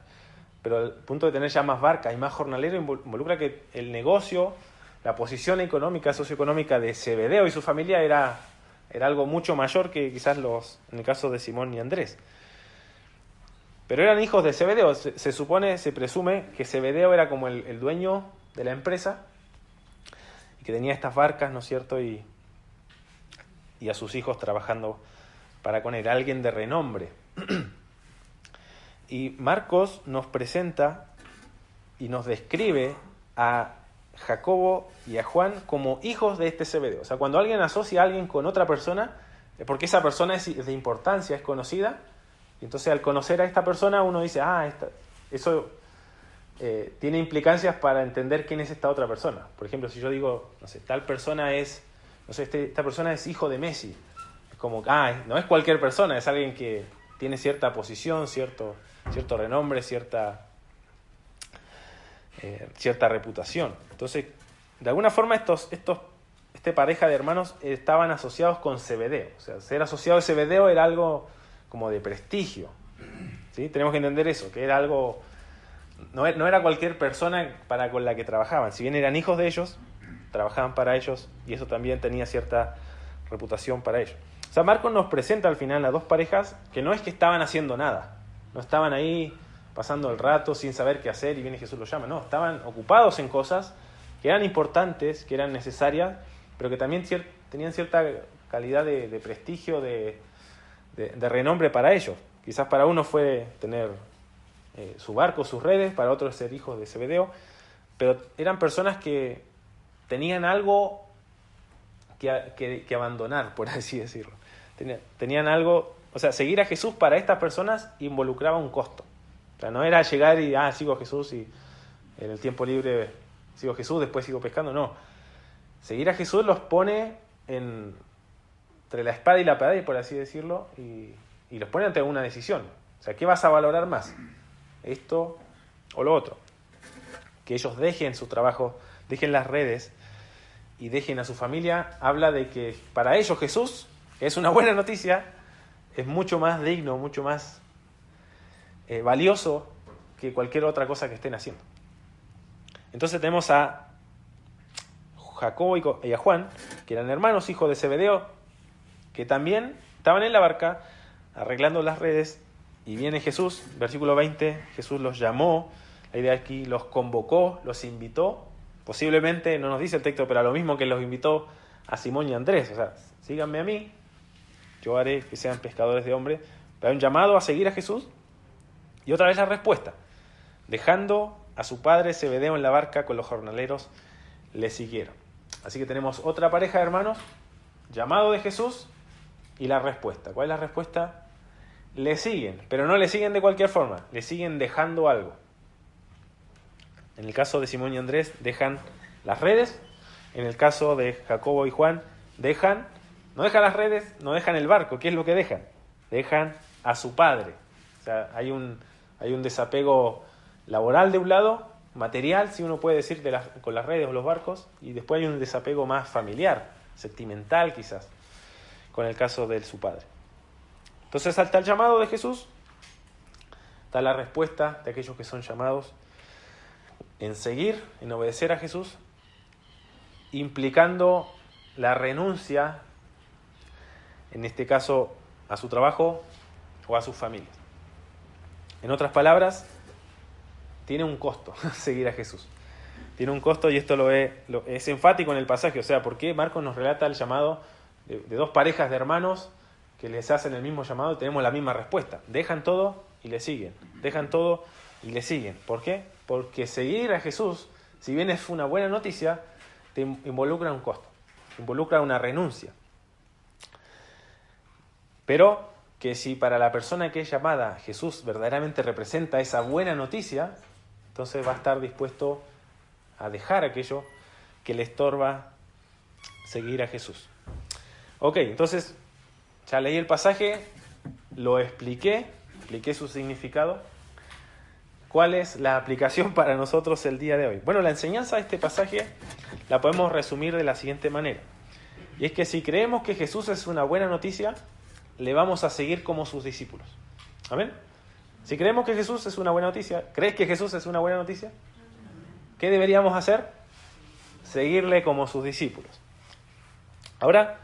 Pero el punto de tener ya más barcas y más jornaleros involucra que el negocio, la posición económica, socioeconómica de Zebedeo y su familia era algo mucho mayor que quizás en el caso de Simón y Andrés. Pero eran hijos de Zebedeo. Se presume que Zebedeo era como el dueño de la empresa y que tenía estas barcas, ¿no es cierto? Y a sus hijos trabajando para con él, alguien de renombre. Y Marcos nos presenta y nos describe a Jacobo y a Juan como hijos de este Zebedeo. O sea, cuando alguien asocia a alguien con otra persona, es porque esa persona es de importancia, es conocida. Y entonces al conocer a esta persona uno dice, eso tiene implicancias para entender quién es esta otra persona. Por ejemplo, si yo digo, no sé, esta persona es hijo de Messi. Es como, no es cualquier persona, es alguien que tiene cierta posición, cierto renombre, cierta reputación. Entonces, de alguna forma esta pareja de hermanos estaban asociados con Zebedeo. O sea, ser asociado a Zebedeo era algo como de prestigio. ¿Sí? Tenemos que entender eso, que era algo, no era cualquier persona con la que trabajaban. Si bien eran hijos de ellos, trabajaban para ellos y eso también tenía cierta reputación para ellos. O sea, Marcos nos presenta al final a dos parejas que no es que estaban haciendo nada, no estaban ahí pasando el rato sin saber qué hacer y viene Jesús los llama. No, estaban ocupados en cosas que eran importantes, que eran necesarias, pero que también tenían cierta calidad de prestigio, de renombre para ellos. Quizás para uno fue tener su barco, sus redes, para otros ser hijos de Zebedeo, pero eran personas que tenían algo que abandonar, por así decirlo. Tenían algo, o sea, seguir a Jesús para estas personas involucraba un costo. O sea, no era llegar y, sigo a Jesús y en el tiempo libre sigo a Jesús, después sigo pescando, no. Seguir a Jesús los pone entre la espada y la pared, por así decirlo, y los pone ante una decisión. O sea, ¿qué vas a valorar más? ¿Esto o lo otro? Que ellos dejen su trabajo, dejen las redes y dejen a su familia, habla de que para ellos Jesús, que es una buena noticia, es mucho más digno, mucho más valioso que cualquier otra cosa que estén haciendo. Entonces tenemos a Jacobo y a Juan, que eran hermanos, hijos de Zebedeo, que también estaban en la barca arreglando las redes, y viene Jesús, versículo 20, Jesús los llamó, la idea aquí los convocó, los invitó, posiblemente, no nos dice el texto, pero a lo mismo que los invitó a Simón y Andrés, o sea, síganme a mí, yo haré que sean pescadores de hombres, pero hay un llamado a seguir a Jesús, y otra vez la respuesta, dejando a su padre Zebedeo en la barca con los jornaleros le siguieron. Así que tenemos otra pareja de hermanos, llamado de Jesús y la respuesta. ¿Cuál es la respuesta? Le siguen, pero no le siguen de cualquier forma, le siguen dejando algo. En el caso de Simón y Andrés dejan las redes, en el caso de Jacobo y Juan no dejan las redes, no dejan el barco. ¿Qué es lo que dejan? Dejan a su padre. O sea, hay un desapego laboral de un lado, material, si uno puede decir, con las redes o los barcos, y después hay un desapego más familiar, sentimental quizás, con el caso de su padre. Entonces está el llamado de Jesús, está la respuesta de aquellos que son llamados en seguir, en obedecer a Jesús, implicando la renuncia, en este caso, a su trabajo o a sus familias. En otras palabras, tiene un costo seguir a Jesús. Tiene un costo, y esto es enfático en el pasaje. O sea, ¿por qué Marcos nos relata el llamado de dos parejas de hermanos que les hacen el mismo llamado y tenemos la misma respuesta? Dejan todo y le siguen. Dejan todo y le siguen. ¿Por qué? Porque seguir a Jesús, si bien es una buena noticia, te involucra un costo, involucra una renuncia. Pero que si para la persona que es llamada Jesús verdaderamente representa esa buena noticia, entonces va a estar dispuesto a dejar aquello que le estorba seguir a Jesús. Ok, entonces ya leí el pasaje, lo expliqué su significado. ¿Cuál es la aplicación para nosotros el día de hoy? Bueno, la enseñanza de este pasaje la podemos resumir de la siguiente manera. Y es que si creemos que Jesús es una buena noticia, le vamos a seguir como sus discípulos. ¿Amén? Si creemos que Jesús es una buena noticia, ¿crees que Jesús es una buena noticia? ¿Qué deberíamos hacer? Seguirle como sus discípulos. Ahora,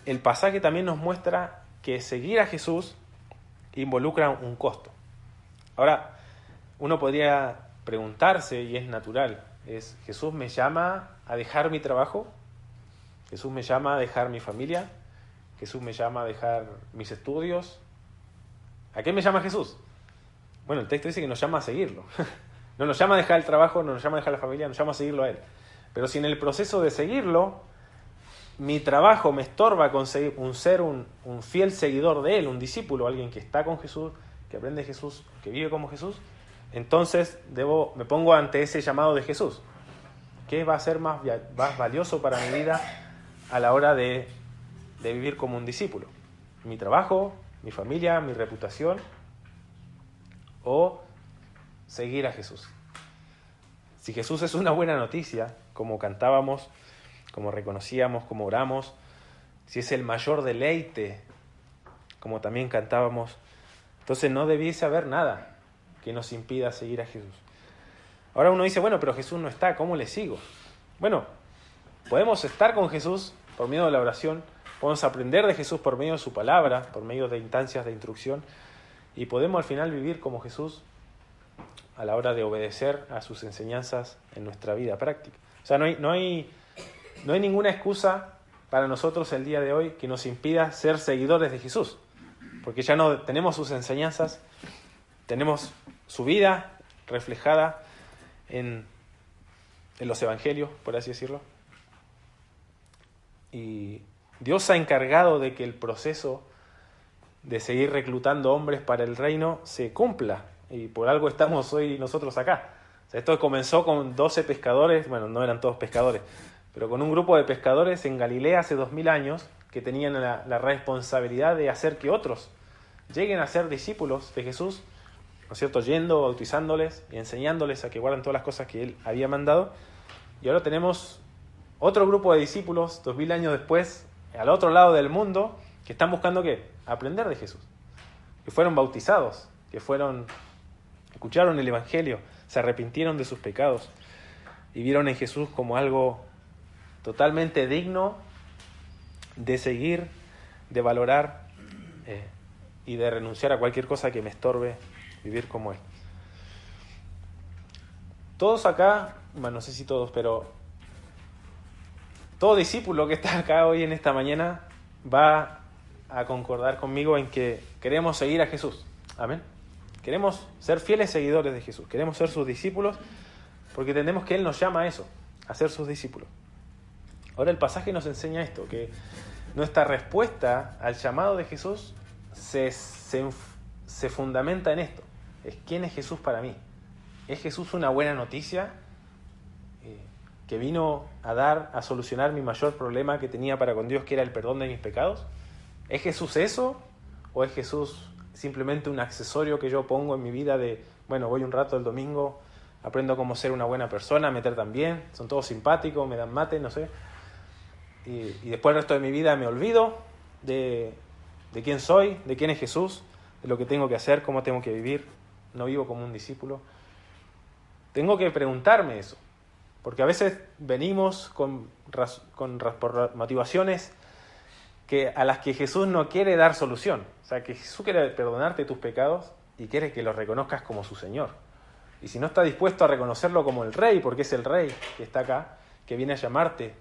el pasaje también nos muestra que seguir a Jesús involucra un costo. Ahora, uno podría preguntarse, y es natural, ¿Jesús me llama a dejar mi trabajo? ¿Jesús me llama a dejar mi familia? ¿Jesús me llama a dejar mis estudios? ¿A qué me llama Jesús? Bueno, el texto dice que nos llama a seguirlo. No nos llama a dejar el trabajo, no nos llama a dejar la familia, nos llama a seguirlo a Él. Pero si en el proceso de seguirlo, mi trabajo me estorba conseguir ser un fiel seguidor de Él, un discípulo, alguien que está con Jesús, que aprende de Jesús, que vive como Jesús, entonces me pongo ante ese llamado de Jesús. ¿Qué va a ser más valioso para mi vida a la hora de vivir como un discípulo? ¿Mi trabajo, mi familia, mi reputación? ¿O seguir a Jesús? Si Jesús es una buena noticia, como cantábamos, como reconocíamos, como oramos, si es el mayor deleite, como también cantábamos, entonces no debiese haber nada que nos impida seguir a Jesús. Ahora uno dice, bueno, pero Jesús no está, ¿cómo le sigo? Bueno, podemos estar con Jesús por medio de la oración, podemos aprender de Jesús por medio de su palabra, por medio de instancias de instrucción, y podemos al final vivir como Jesús a la hora de obedecer a sus enseñanzas en nuestra vida práctica. O sea, no hay ninguna excusa para nosotros el día de hoy que nos impida ser seguidores de Jesús, porque ya no tenemos sus enseñanzas, tenemos su vida reflejada en los evangelios, por así decirlo, y Dios ha encargado de que el proceso de seguir reclutando hombres para el reino se cumpla, y por algo estamos hoy nosotros acá. O sea, esto comenzó con 12 pescadores, bueno, no eran todos pescadores, pero con un grupo de pescadores en Galilea hace 2000 años que tenían la responsabilidad de hacer que otros lleguen a ser discípulos de Jesús, ¿no es cierto?, yendo, bautizándoles y enseñándoles a que guarden todas las cosas que Él había mandado. Y ahora tenemos otro grupo de discípulos, 2000 años después, al otro lado del mundo, que están buscando ¿qué? Aprender de Jesús. Que fueron bautizados, que escucharon el Evangelio, se arrepintieron de sus pecados y vieron en Jesús como algo totalmente digno de seguir, de valorar y de renunciar a cualquier cosa que me estorbe vivir como Él. Todos acá, bueno, no sé si todos, pero todo discípulo que está acá hoy en esta mañana va a concordar conmigo en que queremos seguir a Jesús. Amén. Queremos ser fieles seguidores de Jesús. Queremos ser sus discípulos porque entendemos que Él nos llama a eso, a ser sus discípulos. Ahora el pasaje nos enseña esto, que nuestra respuesta al llamado de Jesús se fundamenta en esto. ¿Quién es Jesús para mí? ¿Es Jesús una buena noticia que vino a solucionar mi mayor problema que tenía para con Dios, que era el perdón de mis pecados? ¿Es Jesús eso? ¿O es Jesús simplemente un accesorio que yo pongo en mi vida de, bueno, voy un rato el domingo, aprendo cómo ser una buena persona, me tratan bien, son todos simpáticos, me dan mate, no sé, y después el resto de mi vida me olvido de quién soy, de quién es Jesús, de lo que tengo que hacer, cómo tengo que vivir, no vivo como un discípulo? Tengo que preguntarme eso, porque a veces venimos por motivaciones a las que Jesús no quiere dar solución. O sea, que Jesús quiere perdonarte tus pecados y quiere que los reconozcas como su Señor. Y si no está dispuesto a reconocerlo como el Rey, porque es el Rey que está acá, que viene a llamarte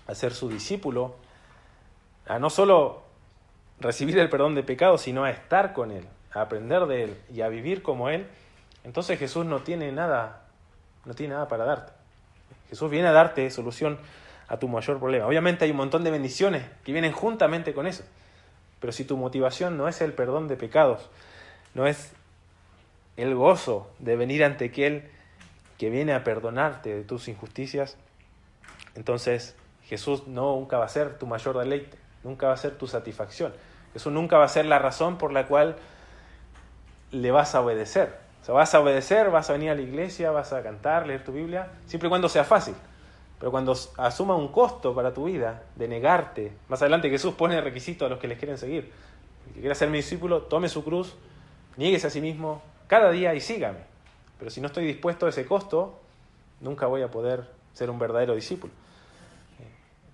a ser su discípulo, a no solo recibir el perdón de pecados, sino a estar con Él, a aprender de Él y a vivir como Él, entonces Jesús no tiene nada para darte. Jesús viene a darte solución a tu mayor problema. Obviamente hay un montón de bendiciones que vienen juntamente con eso, pero si tu motivación no es el perdón de pecados, no es el gozo de venir ante aquel que viene a perdonarte de tus injusticias, entonces Jesús nunca va a ser tu mayor deleite, nunca va a ser tu satisfacción. Jesús nunca va a ser la razón por la cual le vas a obedecer. O sea, vas a obedecer, vas a venir a la iglesia, vas a cantar, leer tu Biblia, siempre y cuando sea fácil. Pero cuando asuma un costo para tu vida de negarte, más adelante Jesús pone requisitos a los que les quieren seguir. El que quiera ser mi discípulo, tome su cruz, niéguese a sí mismo cada día y sígame. Pero si no estoy dispuesto a ese costo, nunca voy a poder ser un verdadero discípulo.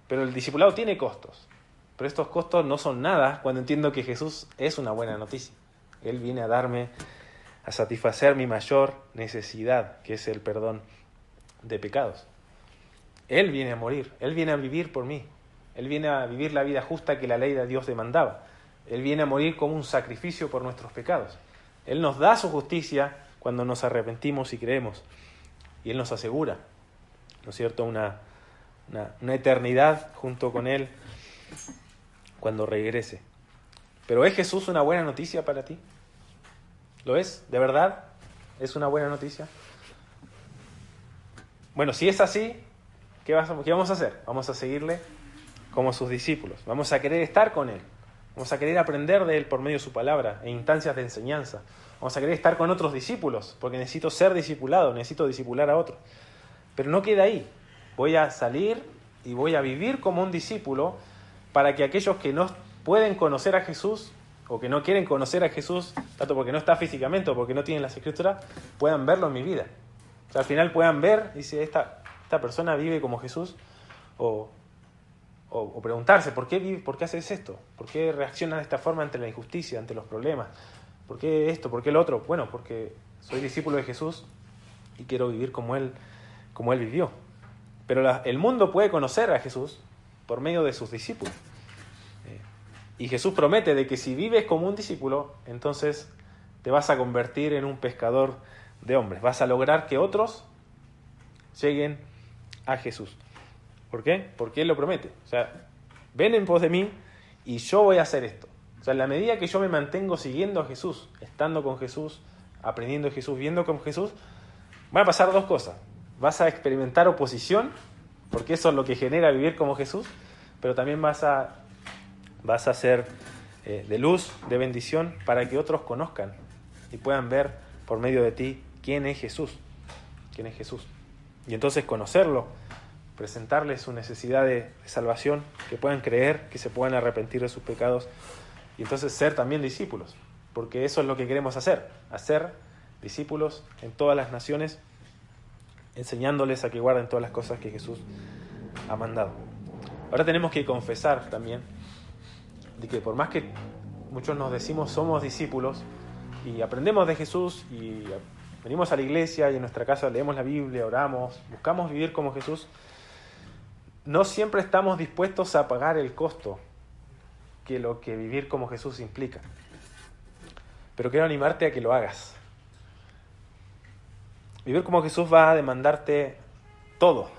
Pero el discipulado tiene costos. Pero estos costos no son nada cuando entiendo que Jesús es una buena noticia. Él viene a satisfacer mi mayor necesidad, que es el perdón de pecados. Él viene a morir, Él viene a vivir por mí. Él viene a vivir la vida justa que la ley de Dios demandaba. Él viene a morir como un sacrificio por nuestros pecados. Él nos da su justicia cuando nos arrepentimos y creemos. Y Él nos asegura, ¿no es cierto?, una eternidad junto con Él cuando regrese. ¿Pero es Jesús una buena noticia para ti? ¿Lo es? ¿De verdad? ¿Es una buena noticia? Bueno, si es así, ¿qué vamos a hacer? Vamos a seguirle como sus discípulos. Vamos a querer estar con Él. Vamos a querer aprender de Él por medio de su palabra, en instancias de enseñanza. Vamos a querer estar con otros discípulos, porque necesito ser discipulado, necesito discipular a otros. Pero no queda ahí. Voy a salir y voy a vivir como un discípulo para que aquellos que no pueden conocer a Jesús o que no quieren conocer a Jesús, tanto porque no está físicamente o porque no tienen las Escrituras, puedan verlo en mi vida. O sea, al final puedan ver, dice, esta persona vive como Jesús, o preguntarse, ¿por qué haces esto? ¿Por qué reaccionas de esta forma ante la injusticia, ante los problemas? ¿Por qué esto? ¿Por qué lo otro? Bueno, porque soy discípulo de Jesús y quiero vivir como Él vivió. Pero el mundo puede conocer a Jesús por medio de sus discípulos. Y Jesús promete de que si vives como un discípulo, entonces te vas a convertir en un pescador de hombres. Vas a lograr que otros lleguen a Jesús. ¿Por qué? Porque Él lo promete. O sea, ven en pos de mí y yo voy a hacer esto. O sea, en la medida que yo me mantengo siguiendo a Jesús, estando con Jesús, aprendiendo de Jesús, viendo con Jesús, van a pasar dos cosas. Vas a experimentar oposición, porque eso es lo que genera vivir como Jesús, pero también vas a ser de luz, de bendición, para que otros conozcan y puedan ver por medio de ti quién es Jesús. ¿Quién es Jesús? Y entonces conocerlo, presentarles su necesidad de salvación, que puedan creer, que se puedan arrepentir de sus pecados y entonces ser también discípulos, porque eso es lo que queremos hacer discípulos en todas las naciones, enseñándoles a que guarden todas las cosas que Jesús ha mandado. Ahora tenemos que confesar también de que por más que muchos nos decimos somos discípulos y aprendemos de Jesús y venimos a la iglesia y en nuestra casa leemos la Biblia, oramos, buscamos vivir como Jesús, no siempre estamos dispuestos a pagar el costo que lo que vivir como Jesús implica. pero quiero animarte a que lo hagas. Vivir como Jesús va a demandarte todo.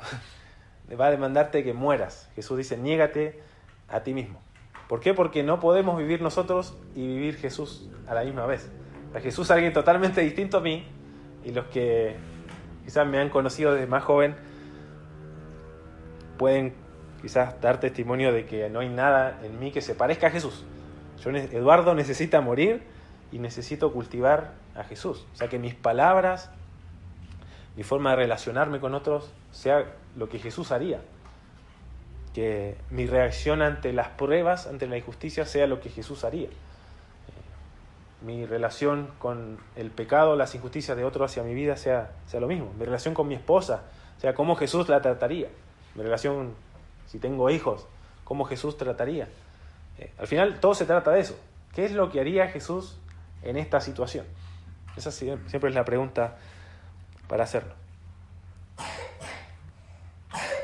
Va a demandarte que mueras. Jesús dice, niégate a ti mismo. ¿Por qué? Porque no podemos vivir nosotros y vivir Jesús a la misma vez. O sea, Jesús es alguien totalmente distinto a mí, y los que quizás me han conocido desde más joven pueden quizás dar testimonio de que no hay nada en mí que se parezca a Jesús. Eduardo necesita morir y necesito cultivar a Jesús. O sea, que mis palabras, mi forma de relacionarme con otros sea lo que Jesús haría. Que mi reacción ante las pruebas, ante la injusticia, sea lo que Jesús haría. Mi relación con el pecado, las injusticias de otros hacia mi vida sea lo mismo. Mi relación con mi esposa, sea cómo Jesús la trataría. Mi relación, si tengo hijos, cómo Jesús trataría. Al final todo se trata de eso. ¿Qué es lo que haría Jesús en esta situación? Esa siempre es la pregunta para hacerlo.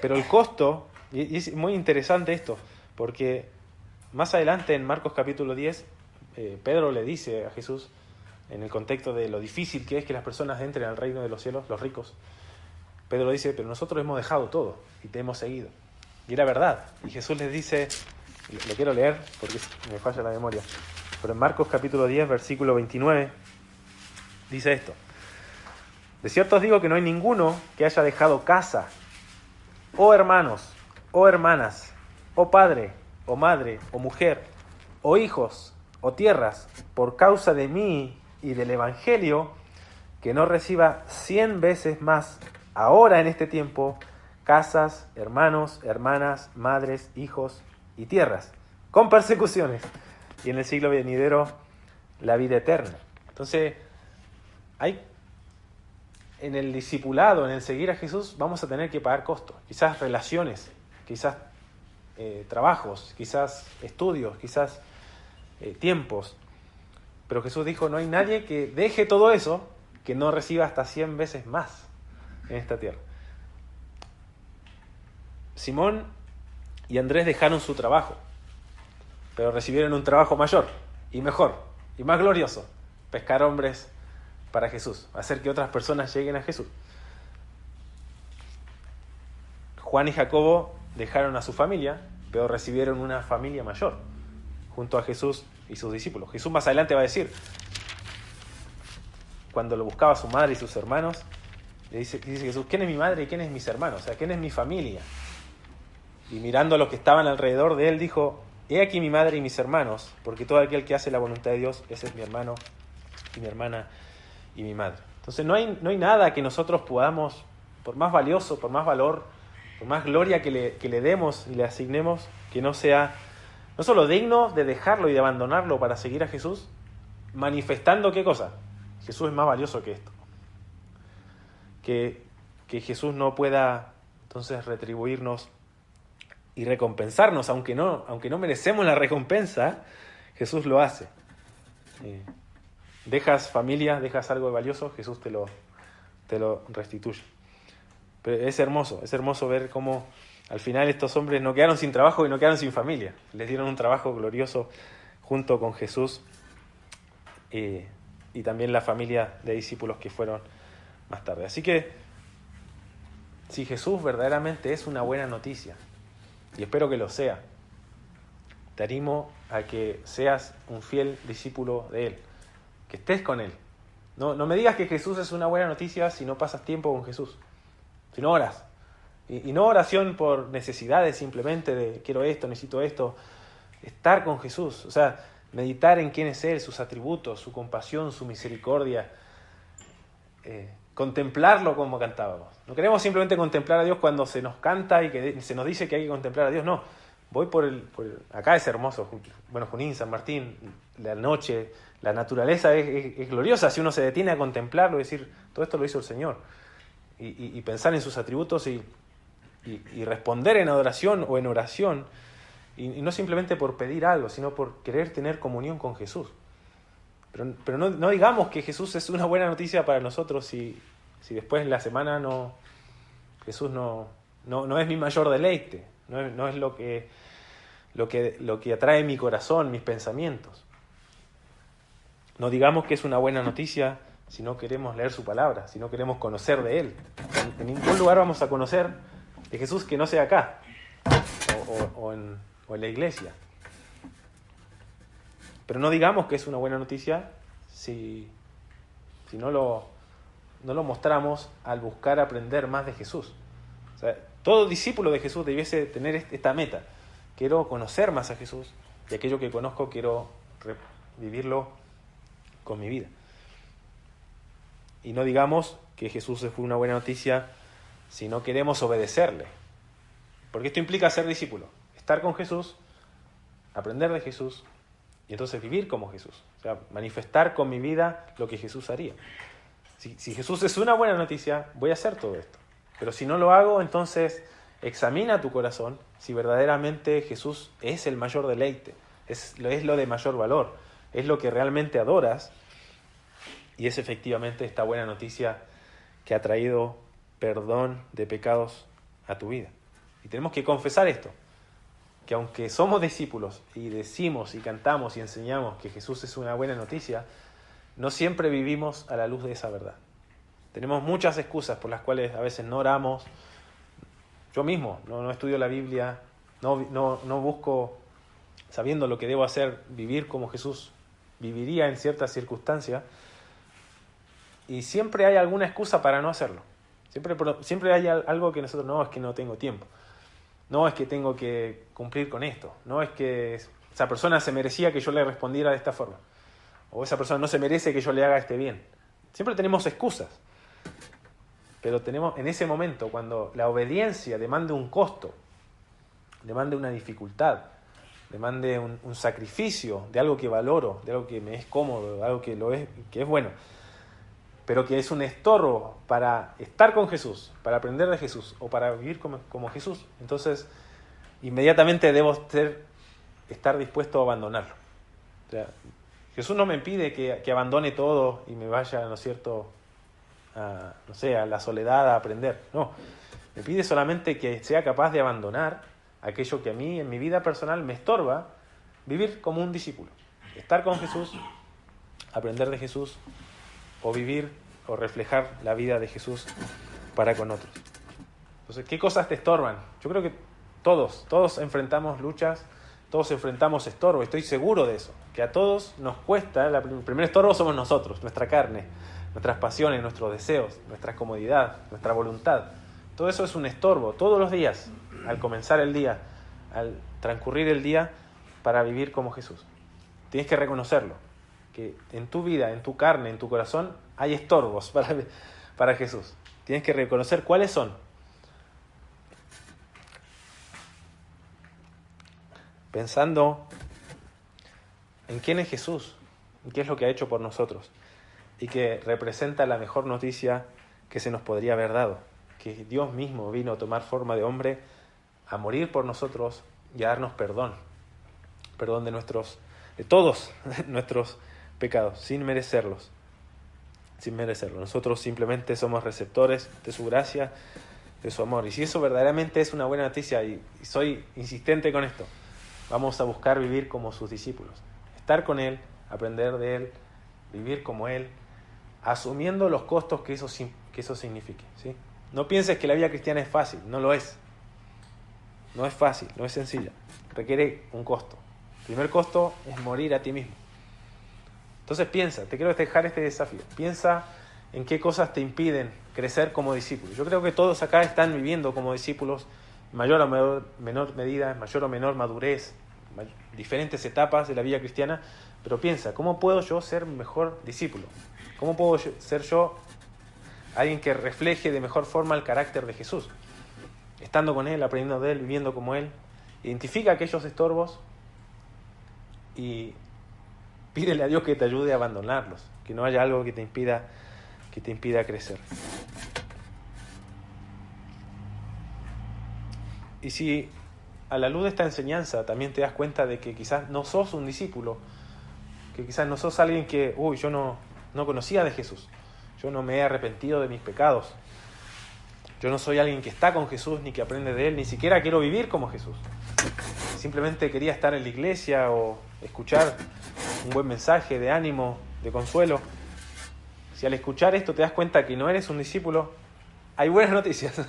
Pero el costo, y es muy interesante esto, porque más adelante en Marcos capítulo 10, Pedro le dice a Jesús, en el contexto de lo difícil que es que las personas entren al reino de los cielos, los ricos, Pedro dice, pero nosotros hemos dejado todo y te hemos seguido. Y era verdad. Y Jesús les dice, lo quiero leer porque me falla la memoria, pero en Marcos capítulo 10, versículo 29, dice esto. De cierto os digo que no hay ninguno que haya dejado casa, o hermanos, o hermanas, o padre, o madre, o mujer, o hijos, o tierras, por causa de mí y del Evangelio, que no reciba 100 veces más ahora en este tiempo, casas, hermanos, hermanas, madres, hijos y tierras, con persecuciones, y en el siglo venidero la vida eterna. Entonces, en el discipulado, en el seguir a Jesús, vamos a tener que pagar costos. Quizás relaciones, quizás trabajos, quizás estudios, quizás tiempos. Pero Jesús dijo, no hay nadie que deje todo eso que no reciba hasta 100 veces más en esta tierra. Simón y Andrés dejaron su trabajo, pero recibieron un trabajo mayor y mejor y más glorioso: pescar hombres para Jesús, hacer que otras personas lleguen a Jesús. Juan y Jacobo dejaron a su familia, pero recibieron una familia mayor junto a Jesús y sus discípulos. Jesús más adelante va a decir, cuando lo buscaba su madre y sus hermanos, dice Jesús, ¿quién es mi madre y quién es mis hermanos? O sea, ¿quién es mi familia? Y mirando a los que estaban alrededor de él, dijo, he aquí mi madre y mis hermanos, porque todo aquel que hace la voluntad de Dios, ese es mi hermano y mi hermana y mi madre. Entonces no hay nada que nosotros podamos, por más valioso, por más valor, por más gloria que le demos y le asignemos, que no sea no solo digno de dejarlo y de abandonarlo para seguir a Jesús, manifestando ¿qué cosa? Jesús es más valioso que esto. Que Jesús no pueda entonces retribuirnos y recompensarnos, aunque no merecemos la recompensa, Jesús lo hace. Dejas familia, dejas algo valioso, Jesús te lo restituye. Pero es hermoso ver cómo al final estos hombres no quedaron sin trabajo y no quedaron sin familia. Les dieron un trabajo glorioso junto con Jesús y también la familia de discípulos que fueron más tarde. Así que si Jesús verdaderamente es una buena noticia, y espero que lo sea, te animo a que seas un fiel discípulo de Él, que estés con Él. No me digas que Jesús es una buena noticia si no pasas tiempo con Jesús, si no oras. Y no oración por necesidades simplemente de quiero esto, necesito esto. Estar con Jesús, o sea, meditar en quién es Él, sus atributos, su compasión, su misericordia. Contemplarlo como cantábamos. No queremos simplemente contemplar a Dios cuando se nos canta y que se nos dice que hay que contemplar a Dios. No, voy acá es hermoso. Bueno, Junín, San Martín, la noche, la naturaleza es gloriosa si uno se detiene a contemplarlo y decir, todo esto lo hizo el Señor. Y pensar en sus atributos y responder en adoración o en oración. Y no simplemente por pedir algo, sino por querer tener comunión con Jesús. Pero no digamos que Jesús es una buena noticia para nosotros si después en la semana Jesús no es mi mayor deleite, no es lo que atrae mi corazón, mis pensamientos. No digamos que es una buena noticia si no queremos leer su palabra, si no queremos conocer de Él. En ningún lugar vamos a conocer de Jesús que no sea acá o en la iglesia. Pero no digamos que es una buena noticia si no lo mostramos al buscar aprender más de Jesús. O sea, todo discípulo de Jesús debiese tener esta meta. Quiero conocer más a Jesús y aquello que conozco quiero vivirlo con mi vida. Y no digamos que Jesús fue una buena noticia si no queremos obedecerle. Porque esto implica ser discípulo. Estar con Jesús, aprender de Jesús y entonces vivir como Jesús. O sea, manifestar con mi vida lo que Jesús haría. Si Jesús es una buena noticia, voy a hacer todo esto. Pero si no lo hago, entonces examina tu corazón si verdaderamente Jesús es el mayor deleite, es lo de mayor valor, es lo que realmente adoras y es efectivamente esta buena noticia que ha traído perdón de pecados a tu vida. Y tenemos que confesar esto, que aunque somos discípulos y decimos y cantamos y enseñamos que Jesús es una buena noticia, no siempre vivimos a la luz de esa verdad. Tenemos muchas excusas por las cuales a veces no oramos. Yo mismo no estudio la Biblia, no busco, sabiendo lo que debo hacer, vivir como Jesús viviría en ciertas circunstancias. Y siempre hay alguna excusa para no hacerlo. Siempre hay algo que nosotros, no, es que no tengo tiempo. No, es que tengo que cumplir con esto. No, es que esa persona se merecía que yo le respondiera de esta forma. O esa persona no se merece que yo le haga este bien. Siempre tenemos excusas. Pero tenemos en ese momento, cuando la obediencia demande un costo, demande una dificultad, demande un sacrificio de algo que valoro, de algo que me es cómodo, de algo que es bueno, pero que es un estorbo para estar con Jesús, para aprender de Jesús o para vivir como Jesús, entonces inmediatamente debo estar dispuesto a abandonarlo. O sea, Jesús no me pide que abandone todo y me vaya, ¿no es cierto?, a la soledad a aprender. No, me pide solamente que sea capaz de abandonar aquello que a mí en mi vida personal me estorba vivir como un discípulo. Estar con Jesús, aprender de Jesús o vivir o reflejar la vida de Jesús para con otros. Entonces, ¿qué cosas te estorban? Yo creo que todos enfrentamos luchas, todos enfrentamos estorbo, estoy seguro de eso, que a todos nos cuesta, el primer estorbo somos nosotros, nuestra carne, nuestras pasiones, nuestros deseos, nuestra comodidad, nuestra voluntad. Todo eso es un estorbo todos los días, al comenzar el día, al transcurrir el día, para vivir como Jesús. Tienes que reconocerlo, que en tu vida, en tu carne, en tu corazón, hay estorbos para Jesús. Tienes que reconocer cuáles son. Pensando en quién es Jesús, en qué es lo que ha hecho por nosotros y que representa la mejor noticia que se nos podría haber dado, que Dios mismo vino a tomar forma de hombre, a morir por nosotros y a darnos perdón de todos nuestros pecados, sin merecerlos. Nosotros simplemente somos receptores de su gracia, de su amor. Y si eso verdaderamente es una buena noticia, y soy insistente con esto, vamos a buscar vivir como sus discípulos, estar con Él, aprender de Él, vivir como Él, asumiendo los costos que eso signifique, ¿sí? No pienses que la vida cristiana es fácil, no lo es. No es fácil, no es sencilla, requiere un costo. El primer costo es morir a ti mismo. Entonces piensa, te quiero dejar este desafío, piensa en qué cosas te impiden crecer como discípulo. Yo creo que todos acá están viviendo como discípulos en mayor o menor medida, en mayor o menor madurez, diferentes etapas de la vida cristiana, pero piensa, ¿cómo puedo yo ser mejor discípulo? ¿Cómo puedo ser yo alguien que refleje de mejor forma el carácter de Jesús? Estando con Él, aprendiendo de Él, viviendo como Él. Identifica aquellos estorbos y pídele a Dios que te ayude a abandonarlos, que no haya algo que te impida crecer. Y si a la luz de esta enseñanza también te das cuenta de que quizás no sos un discípulo, que quizás no sos alguien que, yo no conocía de Jesús, yo no me he arrepentido de mis pecados, yo no soy alguien que está con Jesús ni que aprende de Él, ni siquiera quiero vivir como Jesús. Simplemente quería estar en la iglesia o escuchar un buen mensaje de ánimo, de consuelo. Si al escuchar esto te das cuenta que no eres un discípulo, hay buenas noticias.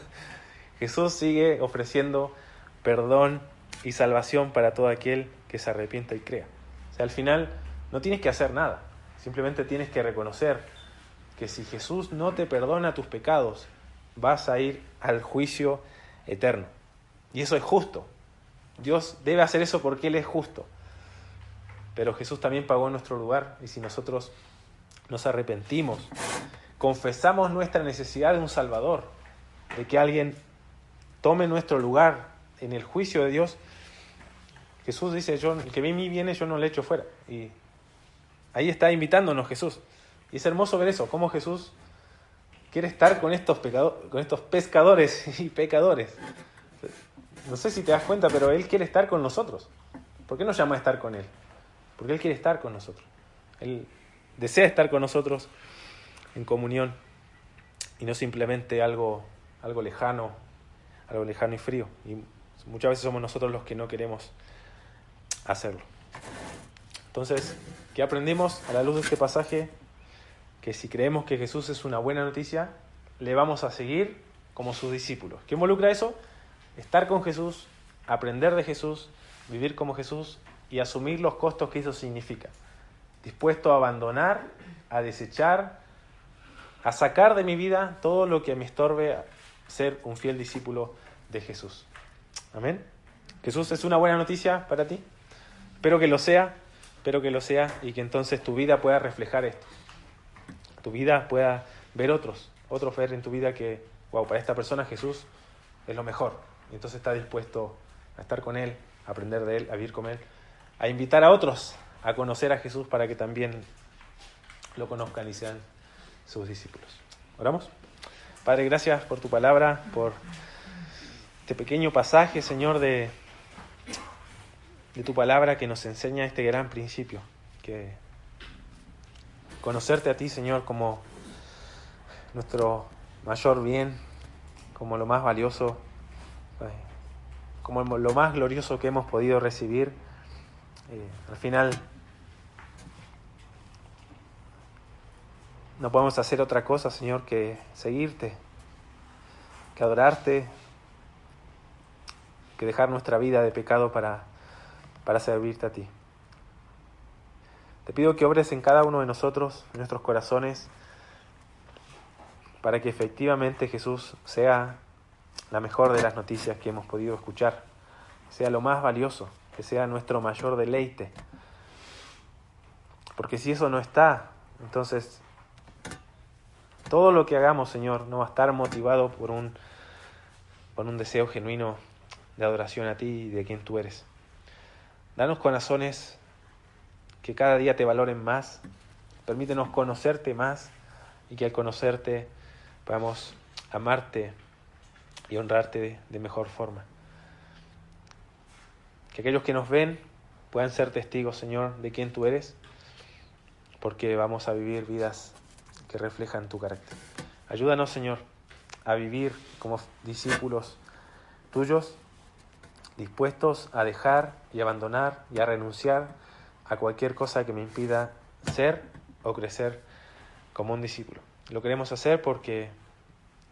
Jesús sigue ofreciendo perdón y salvación para todo aquel que se arrepienta y crea. O sea, al final no tienes que hacer nada. Simplemente tienes que reconocer que si Jesús no te perdona tus pecados, vas a ir al juicio eterno. Y eso es justo. Dios debe hacer eso porque Él es justo. Pero Jesús también pagó en nuestro lugar, y si nosotros nos arrepentimos, confesamos nuestra necesidad de un Salvador, de que alguien tome nuestro lugar en el juicio de Dios, Jesús dice, el que a mí viene yo no le echo fuera. Y ahí está invitándonos Jesús. Y es hermoso ver eso, cómo Jesús quiere estar con estos pescadores y pecadores. No sé si te das cuenta, pero Él quiere estar con nosotros. ¿Por qué nos llama a estar con Él? Porque Él quiere estar con nosotros. Él desea estar con nosotros en comunión y no simplemente algo lejano y frío. Y muchas veces somos nosotros los que no queremos hacerlo. Entonces, ¿qué aprendimos a la luz de este pasaje? Que si creemos que Jesús es una buena noticia, le vamos a seguir como sus discípulos. ¿Qué involucra eso? Estar con Jesús, aprender de Jesús, vivir como Jesús y asumir los costos que eso significa. Dispuesto a abandonar, a desechar, a sacar de mi vida todo lo que me estorbe a ser un fiel discípulo de Jesús. Amén. Jesús es una buena noticia para ti. Espero que lo sea y que entonces tu vida pueda reflejar esto. Tu vida pueda ver otros ver en tu vida que, para esta persona Jesús es lo mejor. Y entonces está dispuesto a estar con Él, a aprender de Él, a vivir con Él, a invitar a otros a conocer a Jesús para que también lo conozcan y sean sus discípulos. ¿Oramos? Padre, gracias por tu palabra, por este pequeño pasaje, Señor, de tu palabra que nos enseña este gran principio, que conocerte a ti, Señor, como nuestro mayor bien, como lo más valioso, como lo más glorioso que hemos podido recibir. Al final no podemos hacer otra cosa, Señor, que seguirte, que adorarte, que dejar nuestra vida de pecado para servirte a ti. Te pido que obres en cada uno de nosotros, en nuestros corazones, para que efectivamente Jesús sea la mejor de las noticias que hemos podido escuchar, sea lo más valioso, que sea nuestro mayor deleite. Porque si eso no está, entonces todo lo que hagamos, Señor, no va a estar motivado por un deseo genuino de adoración a ti y de quien tú eres. Danos corazones que cada día te valoren más, permítenos conocerte más y que al conocerte podamos amarte y honrarte de mejor forma. Que aquellos que nos ven puedan ser testigos, Señor, de quién tú eres, porque vamos a vivir vidas que reflejan tu carácter. Ayúdanos, Señor, a vivir como discípulos tuyos, dispuestos a dejar y abandonar y a renunciar a cualquier cosa que me impida ser o crecer como un discípulo. Lo queremos hacer porque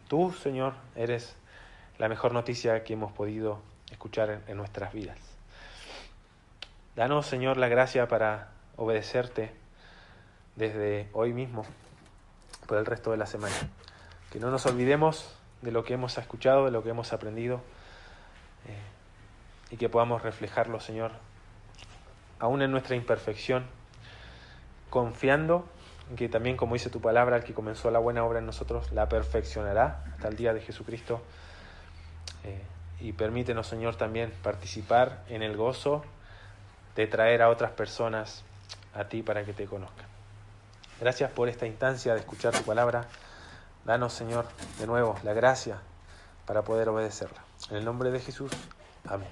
tú, Señor, eres la mejor noticia que hemos podido escuchar en nuestras vidas. Danos, Señor, la gracia para obedecerte desde hoy mismo por el resto de la semana. Que no nos olvidemos de lo que hemos escuchado, de lo que hemos aprendido, y que podamos reflejarlo, Señor, aún en nuestra imperfección, confiando en que también, como dice tu palabra, el que comenzó la buena obra en nosotros la perfeccionará hasta el día de Jesucristo. Y permítenos, Señor, también participar en el gozo de traer a otras personas a ti para que te conozcan. Gracias por esta instancia de escuchar tu palabra. Danos, Señor, de nuevo la gracia para poder obedecerla. En el nombre de Jesús. Amén.